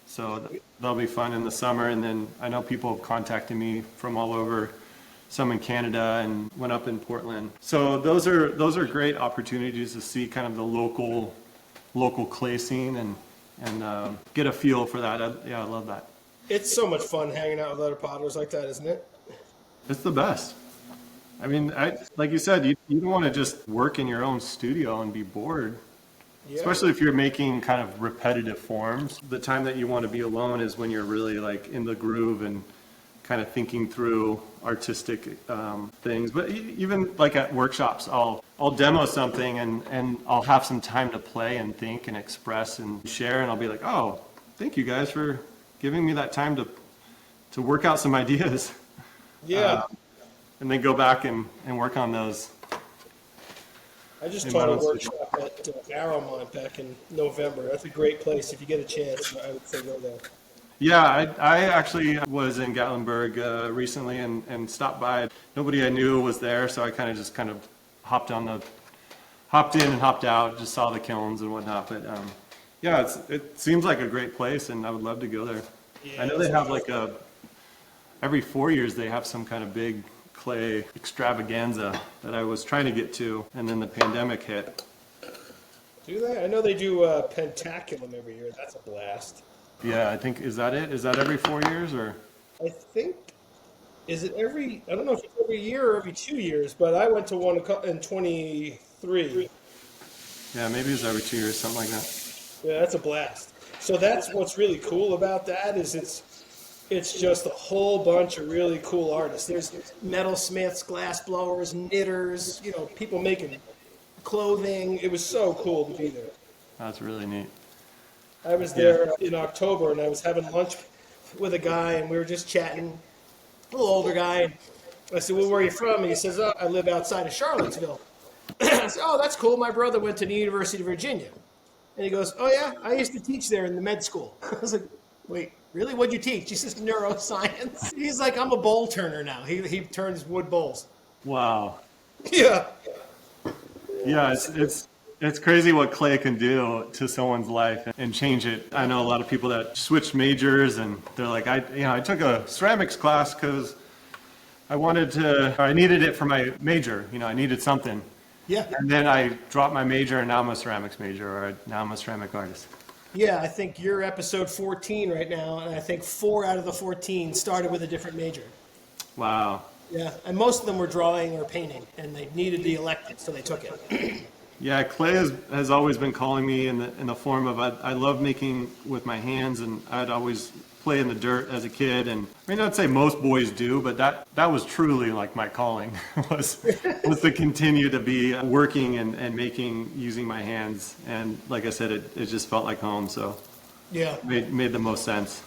so that'll be fun in the summer. And then I know people have contacted me from all over, some in Canada and one up in Portland. So those are great opportunities to see kind of the local clay scene and get a feel for that. I love that. It's so much fun hanging out with other potters like that, isn't it? It's the best. I mean, like you said, you don't want to just work in your own studio and be bored, especially if you're making kind of repetitive forms. The time that you want to be alone is when you're really in the groove and kind of thinking through artistic things. But even at workshops, I'll demo something and I'll have some time to play and think and express and share, and I'll be like, oh, thank you guys for giving me that time to work out some ideas. Yeah. And then go back and work on those. I just taught a workshop at Arrowmont back in November. That's a great place. If you get a chance, I would say go there. Yeah, I actually was in Gatlinburg recently and stopped by. Nobody I knew was there, so I kind of hopped in and hopped out, just saw the kilns and whatnot. But it seems like a great place, and I would love to go there. Yeah, I know they have every 4 years they have some kind of big clay extravaganza that I was trying to get to, and then the pandemic hit. Do they? I know they do Pentaculum every year. That's a blast. Yeah, I think, is that it? Is that every 4 years or? I think, is it every, I don't know if it's every year or every 2 years, but I went to one in 23. Yeah, maybe it's every 2 years, something like that. Yeah, that's a blast. So that's what's really cool about that is it's just a whole bunch of really cool artists. There's metalsmiths, glass blowers, knitters, people making clothing. It was so cool to be there. That's really neat. I was there in October and I was having lunch with a guy and we were just chatting, a little older guy. And I said, well, where are you from? And he says, oh, I live outside of Charlottesville. I said, oh, that's cool. My brother went to the University of Virginia. And he goes, oh, yeah, I used to teach there in the med school. I was like, wait, really? What'd you teach? He says, neuroscience. He's like, I'm a bowl turner now. He turns wood bowls. Wow. Yeah. Yeah, it's crazy what clay can do to someone's life and change it. I know a lot of people that switch majors and they're like, I took a ceramics class because I needed it for my major. I needed something. Yeah. And then I dropped my major and now I'm a ceramics major or now I'm a ceramic artist. Yeah, I think you're episode 14 right now, and I think 4 out of the 14 started with a different major. Wow. Yeah, and most of them were drawing or painting, and they needed the elective, so they took it. Yeah, clay has always been calling me in the form of I love making with my hands, and I'd always play in the dirt as a kid. And I mean, I'd say most boys do, but that was truly like my calling was to continue to be working and making using my hands. And like I said, it just felt like home. So Yeah. made the most sense.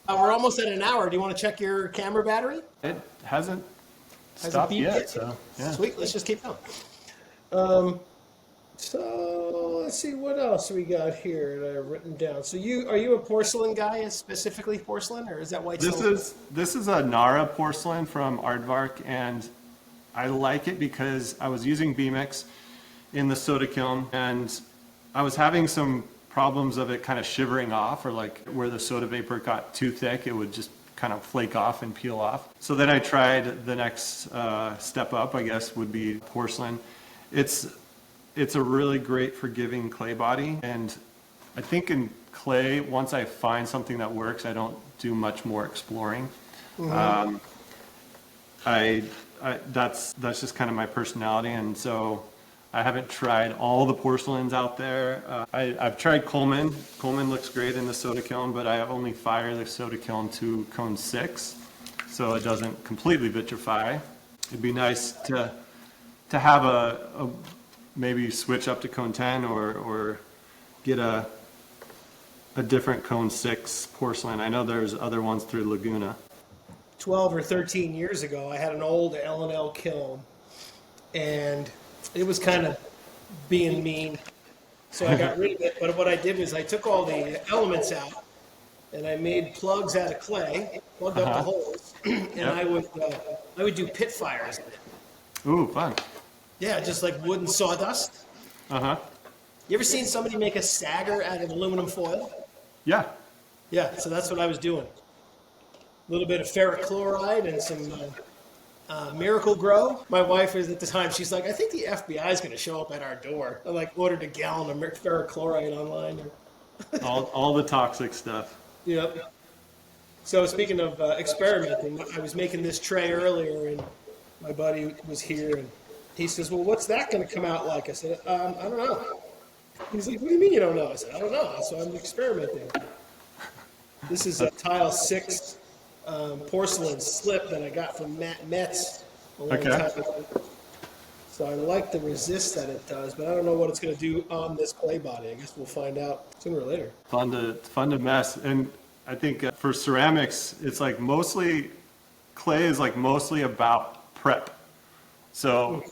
We're almost at an hour. Do you want to check your camera battery? It hasn't Has it stopped beeped yet. yet? So yeah. Sweet, let's just keep going. So let's see what else we got here that I've written down. So are you a porcelain guy, specifically porcelain, or is that white silver? This is a Nara porcelain from Aardvark, and I like it because I was using B-Mix in the soda kiln, and I was having some problems of it kind of shivering off, or like where the soda vapor got too thick, it would just kind of flake off and peel off. So then I tried the next step up, I guess, would be porcelain. It's a really great forgiving clay body, and I think in clay, once I find something that works, I don't do much more exploring. Mm-hmm. That's just kind of my personality, and so I haven't tried all the porcelains out there. I've tried Coleman. Coleman looks great in the soda kiln, but I only fire the soda kiln to cone 6, so it doesn't completely vitrify. It'd be nice to have a maybe switch up to cone 10 or get a different cone 6 porcelain. I know there's other ones through Laguna. 12 or 13 years ago, I had an old L&L kiln, and it was kind of being mean, so I got rid of it. But what I did was I took all the elements out, and I made plugs out of clay, plugged up the holes, and I would do pit fires in it. Ooh, fun. Yeah, just like wood and sawdust. Uh-huh. You ever seen somebody make a stagger out of aluminum foil? Yeah. Yeah, so that's what I was doing. A little bit of ferric chloride and some Miracle Grow. My wife was at the time, she's like, I think the FBI is going to show up at our door. I ordered a gallon of ferric chloride online. all the toxic stuff. Yep. So speaking of experimenting, I was making this tray earlier, and my buddy was here, and he says, well, what's that going to come out like? I said, I don't know. He's like, what do you mean you don't know? I said, I don't know. So I'm experimenting. This is a tile 6 porcelain slip that I got from Matt Metz a long time ago. So I like the resist that it does, but I don't know what it's going to do on this clay body. I guess we'll find out sooner or later. Fun to mess. And I think for ceramics, it's like clay is like mostly about prep. So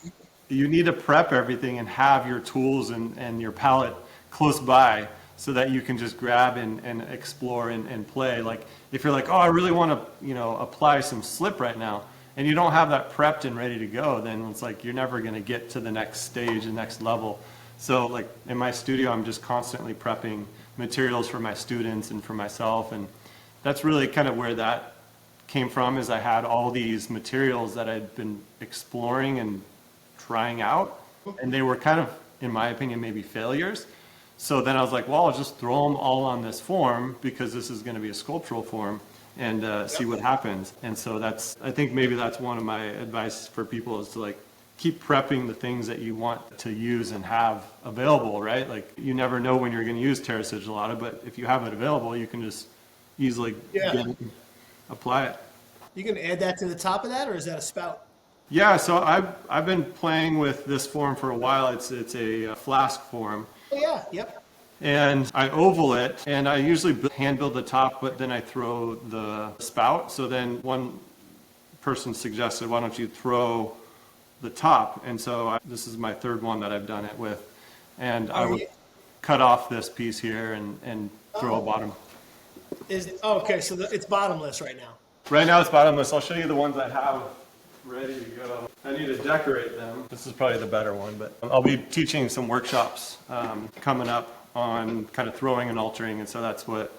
you need to prep everything and have your tools and your palette close by so that you can just grab and explore and play. Like if you're like, oh, I really want to, apply some slip right now, and you don't have that prepped and ready to go, then it's like you're never going to get to the next stage, the next level. So like in my studio, I'm just constantly prepping materials for my students and for myself, and that's really kind of where that came from, is I had all these materials that I'd been exploring and trying out, and they were kind of in my opinion, maybe failures. So then I was like, well, I'll just throw them all on this form because this is going to be a sculptural form and see what happens. And so I think maybe that's one of my advice for people is to like keep prepping the things that you want to use and have available, right? Like you never know when you're going to use terra sigillata, but if you have it available, you can just easily apply it. You can add that to the top of that, or is that a spout? Yeah, so I've been playing with this form for a while. It's a flask form. Oh, yeah, yep. And I oval it, and I usually hand build the top, but then I throw the spout. So then one person suggested, why don't you throw the top? And so this is my third one that I've done it with. And I would cut off this piece here and throw a bottom. Okay, so it's bottomless right now. Right now it's bottomless. I'll show you the ones I have ready to go. I need to decorate them. This is probably the better one, but I'll be teaching some workshops coming up on kind of throwing and altering, and so that's what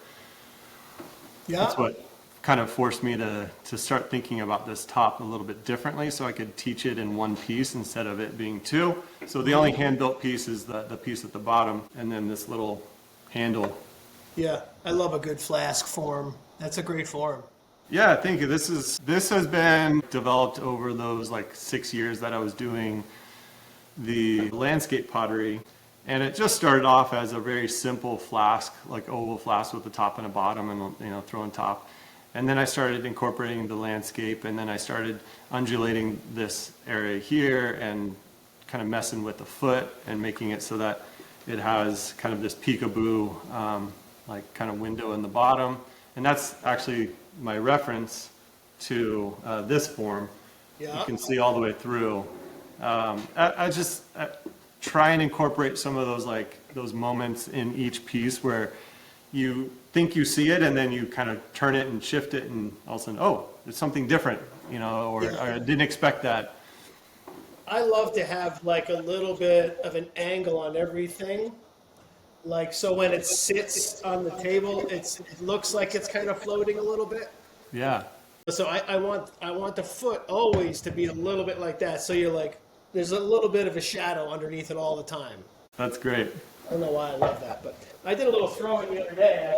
kind of forced me to start thinking about this top a little bit differently so I could teach it in one piece instead of it being two. So the only hand-built piece is the piece at the bottom, and then this little handle. Yeah, I love a good flask form. That's a great form. Yeah, thank you. This has been developed over those like 6 years that I was doing the landscape pottery. And it just started off as a very simple flask, like oval flask with a top and a bottom and throwing top. And then I started incorporating the landscape, and then I started undulating this area here and kind of messing with the foot and making it so that it has kind of this peekaboo like kind of window in the bottom. And that's actually my reference to this form. Yeah. You can see all the way through. I try and incorporate some of those moments in each piece where you think you see it and then you kind of turn it and shift it and all of a sudden, oh, it's something different, or I didn't expect that. I love to have like a little bit of an angle on everything. Like, so when it sits on the table, it looks like it's kind of floating a little bit. Yeah. So I want the foot always to be a little bit like that. So you're like, there's a little bit of a shadow underneath it all the time. That's great. I don't know why I love that, but I did a little throwing the other day.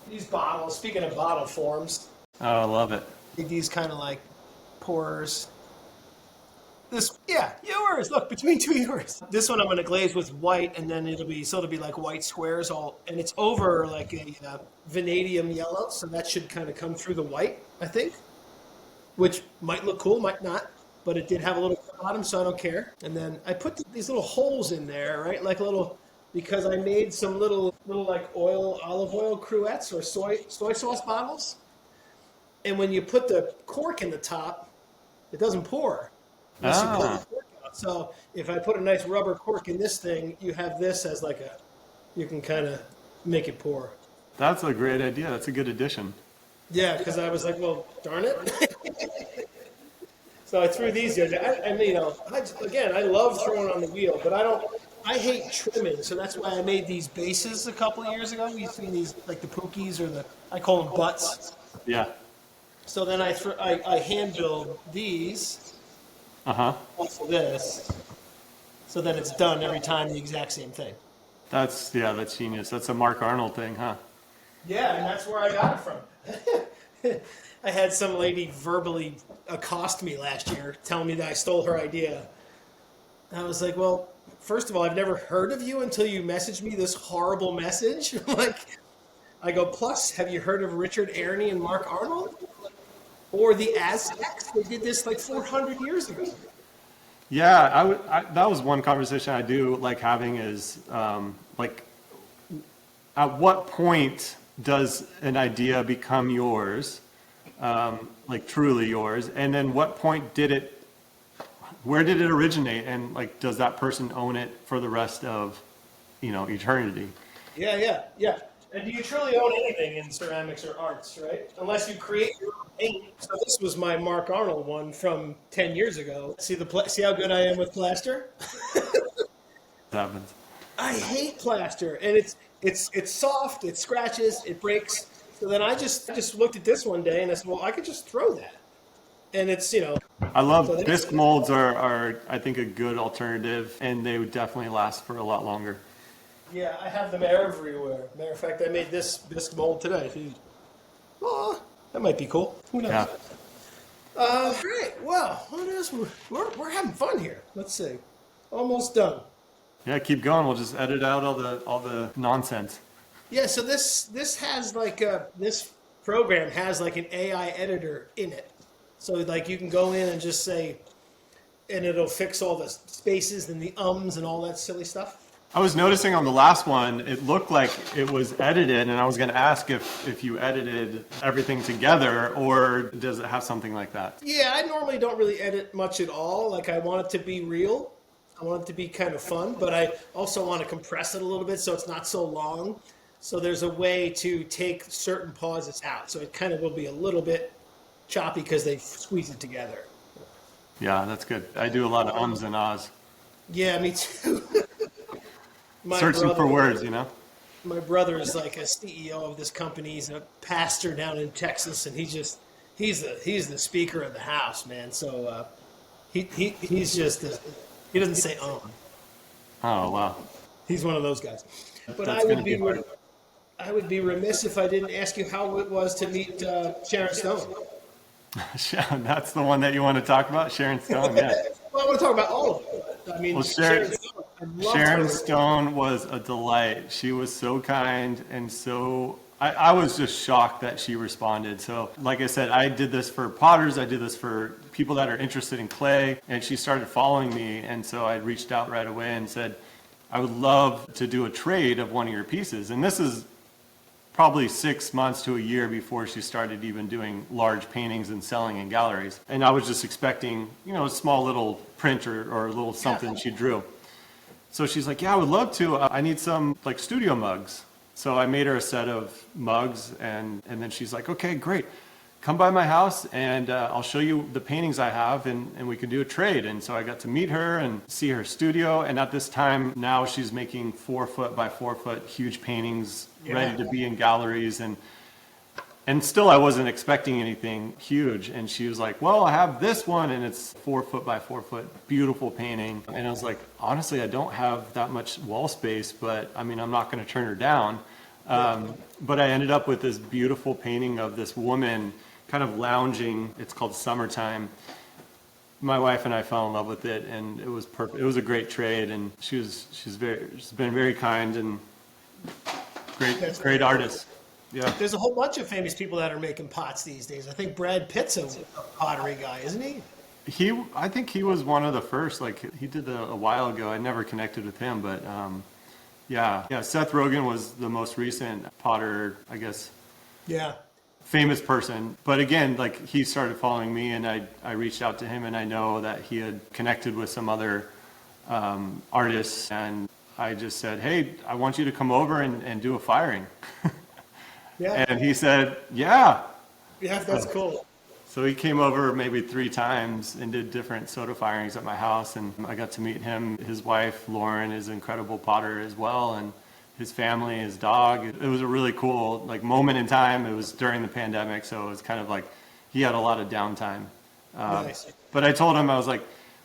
These bottles, speaking of bottle forms. Oh, I love it. These kind of like pourers. Yours. Look, between two yours. This one I'm going to glaze with white, and then it'll be like white squares and it's over like a vanadium yellow, so that should kind of come through the white, I think, which might look cool, might not, but it did have a little bottom, so I don't care. And then I put these little holes in there, right, like because I made some little like olive oil cruettes or soy sauce bottles, and when you put the cork in the top, it doesn't pour. Unless you pull the cork out. So if I put a nice rubber cork in this thing, you have this as you can kind of make it pour. That's a great idea. That's a good addition. Yeah, because I was like, well, darn it. So I threw these the other day. I love throwing on the wheel, but I hate trimming, so that's why I made these bases a couple of years ago. You've seen these, like the pookies I call them butts. Yeah. So then I hand build these. Off of this, so then it's done every time the exact same thing. That's genius. That's a Mark Arnold thing, huh? Yeah, and that's where I got it from. I had some lady verbally accost me last year, telling me that I stole her idea. And I was like, well, first of all, I've never heard of you until you messaged me this horrible message. I go, plus, have you heard of Richard Airney and Mark Arnold? Or the Aztecs? They did this like 400 years ago. Yeah, that was one conversation I do like having is at what point does an idea become yours, like truly yours, and then what point where did it originate, and like does that person own it for the rest of eternity? Yeah. And do you truly own anything in ceramics or arts, right? Unless you create your own paint. So this was my Mark Arnold one from 10 years ago. See how good I am with plaster? Happens. I hate plaster, and it's soft, it scratches, it breaks. So then I just looked at this one day and I said, well, I could just throw that. And it's, I love So that's bisque molds are I think a good alternative, and they would definitely last for a lot longer. Yeah, I have them everywhere. Matter of fact, I made this bisque mold today. Oh, that might be cool. Who knows? Yeah. Great. Well, what else? We're having fun here. Let's see. Almost done. Yeah, keep going. We'll just edit out all the nonsense. Yeah. So this has like this program has like an AI editor in it. So like you can go in and just say, and it'll fix all the spaces and the ums and all that silly stuff. I was noticing on the last one, it looked like it was edited, and I was going to ask if you edited everything together, or does it have something like that? Yeah, I normally don't really edit much at all. Like I want it to be real. I want it to be kind of fun, but I also want to compress it a little bit so it's not so long. So there's a way to take certain pauses out. So it kind of will be a little bit choppy because they squeeze it together. Yeah, that's good. I do a lot of ums and ahs. Yeah, me too. My Searching for words, you know? My brother is like a CEO of this company. He's a pastor down in Texas, and he's the speaker of the house, man. So he's just he doesn't say Oh, wow. He's one of those guys. But That's going to be hard. I would be remiss if I didn't ask you how it was to meet Sharon Stone. That's the one that you want to talk about, Sharon Stone, yeah. Well, I want to talk about all of them. I mean, Well, Sharon Stone, I loved Sharon her. Stone was a delight. She was so kind and so. I was just shocked that she responded. So, like I said, I did this for potters. I did this for people that are interested in clay. And she started following me. And so I reached out right away and said, I would love to do a trade of one of your pieces. And this is probably 6 months to a year before she started even doing large paintings and selling in galleries. And I was just expecting, a small little print or a little something she drew. So she's like, yeah, I would love to. I need some like studio mugs. So I made her a set of mugs, and then she's like, okay, great. Come by my house and I'll show you the paintings I have, and we can do a trade. And so I got to meet her and see her studio. And at this time, now she's making 4 foot by 4 foot huge paintings ready to be in galleries. And still I wasn't expecting anything huge. And she was like, well, I have this one, and it's 4 foot by 4 foot, beautiful painting. And I was like, honestly, I don't have that much wall space, but I mean, I'm not going to turn her down. But I ended up with this beautiful painting of this woman kind of lounging. It's called Summertime. My wife and I fell in love with it, and it was perfect. It was a great trade, and she's been very kind and great artist. Yeah. There's a whole bunch of famous people that are making pots these days. I think Brad Pitt's a pottery guy, isn't he? I think he was one of the first. Like he did a while ago. I never connected with him, but yeah. Seth Rogen was the most recent potter, I guess. Yeah. Famous person. But again, like he started following me, and I reached out to him, and I know that he had connected with some other artists, and I just said, hey, I want you to come over and do a firing. Yeah. And he said, yeah. Yeah, that's cool. So he came over maybe 3 times and did different soda firings at my house, and I got to meet him. His wife, Lauren, is an incredible potter as well, and his family, his dog. It was a really cool moment in time. It was during the pandemic, so it was kind of like he had a lot of downtime. Nice. But I told him, I was like,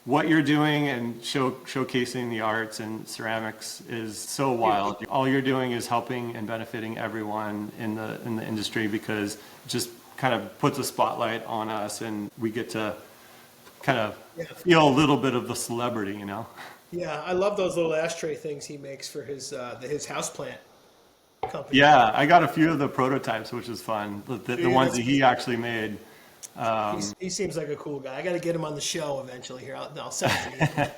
what you're doing and showcasing the arts and ceramics is so wild. All you're doing is helping and benefiting everyone in the industry, because it just kind of puts a spotlight on us, and we get to kind of feel a little bit of the celebrity, Yeah, I love those little ashtray things he makes for his houseplant company. Yeah, I got a few of the prototypes, which is fun. The ones that he actually made. He seems like a cool guy. I got to get him on the show eventually here. I'll send it to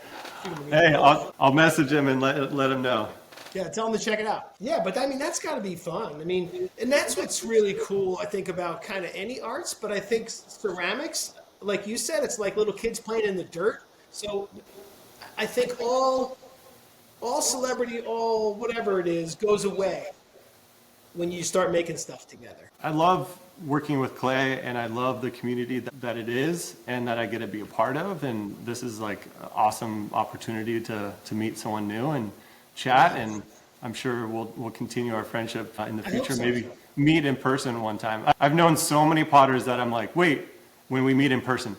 you. Hey, I'll message him and let him know. Yeah, tell him to check it out. Yeah, but I mean, that's got to be fun. I mean, and that's what's really cool, I think, about kind of any arts, but I think ceramics, like you said, it's like little kids playing in the dirt. So I think all celebrity, all whatever it is, goes away when you start making stuff together. I love working with clay, and I love the community that it is and that I get to be a part of. And this is like an awesome opportunity to meet someone new and chat. And I'm sure we'll continue our friendship in the future. So. Maybe meet in person one time. I've known so many potters that I'm like, wait, when we meet in person.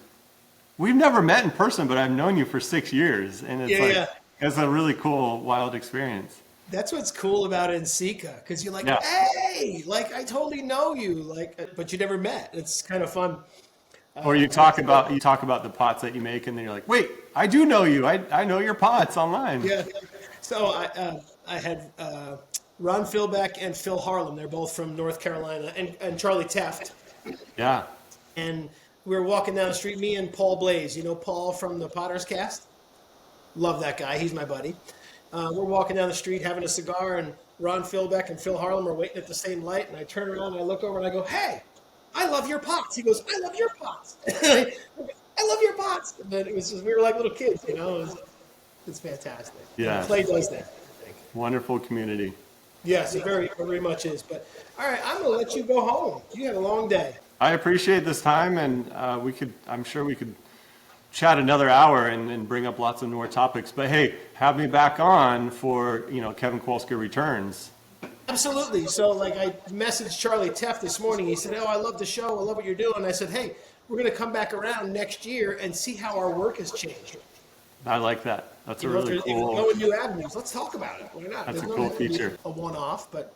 We've never met in person, but I've known you for 6 years, and it's Yeah, like yeah. it's a really cool, wild experience. That's what's cool about NCECA, because you're like, Yeah. hey, like I totally know you, like, but you never met. It's kind of fun. Or you talk about the pots that you make, and then you're like, wait, I do know you. I know your pots online. Yeah. So I had Ron Philbeck and Phil Harlem. They're both from North Carolina, and Charlie Teft. Yeah. And we were walking down the street, me and Paul Blaze. You know Paul from the Potters Cast? Love that guy. He's my buddy. We're walking down the street having a cigar, and Ron Philbeck and Phil Harlem are waiting at the same light. And I turn around and I look over and I go, hey, I love your pots. He goes, I love your pots. I love your pots. And then it was just, we were like little kids, you know. It's fantastic. Yeah. And Clay does that, I think. Wonderful community. Yes, it very much is. But all right, I'm gonna let you go home. You had a long day. I appreciate this time, and I'm sure we could chat another hour and bring up lots of more topics. But hey, have me back on for, Kevin Kowalski Returns. Absolutely. So like I messaged Charlie Teft this morning. He said, "Oh, I love the show. I love what you're doing." I said, "Hey, we're gonna come back around next year and see how our work has changed. I like that. That's a You know, if really there's- if we're cool. going new avenues. Let's talk about it. Why not? That's There's a no cool need to be feature. a one-off, but."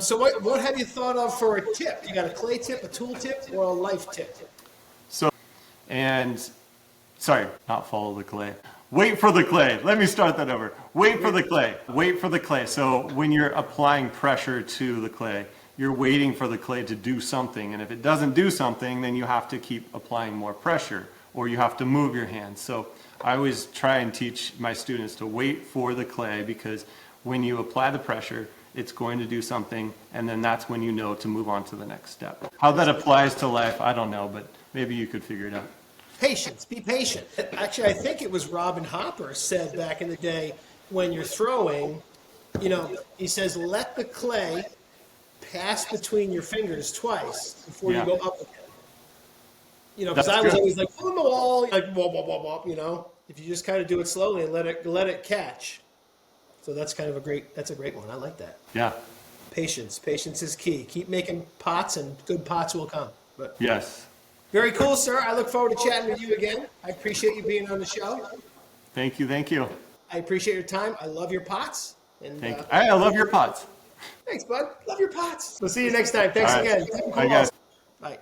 So what have you thought of for a tip? You got a clay tip, a tool tip, or a life tip? Sorry, not follow the clay. Wait for the clay. Let me start that over. Wait for the clay. Wait for the clay. So when you're applying pressure to the clay, you're waiting for the clay to do something. And if it doesn't do something, then you have to keep applying more pressure, or you have to move your hands. So I always try and teach my students to wait for the clay, because when you apply the pressure, it's going to do something, and then that's when you know to move on to the next step. How that applies to life, I don't know, but maybe you could figure it out. Patience. Be patient. Actually, I think it was Robin Hopper said back in the day, when you're throwing, he says, let the clay pass between your fingers twice before Yeah. you go up again. Because That's I was true. always like, on the wall, like, whoa, whoa, whoa, whoa, if you just kind of do it slowly and let it catch. So that's kind of a great one. I like that. Yeah. Patience. Patience is key. Keep making pots, and good pots will come. But Yes. very cool, sir. I look forward to chatting with you again. I appreciate you being on the show. Thank you. Thank you. I appreciate your time. I love your pots. And Thank you. I love your pots. thanks, bud. Love your pots. We'll see you next time. Thanks All right. again. Bye, guys. Bye.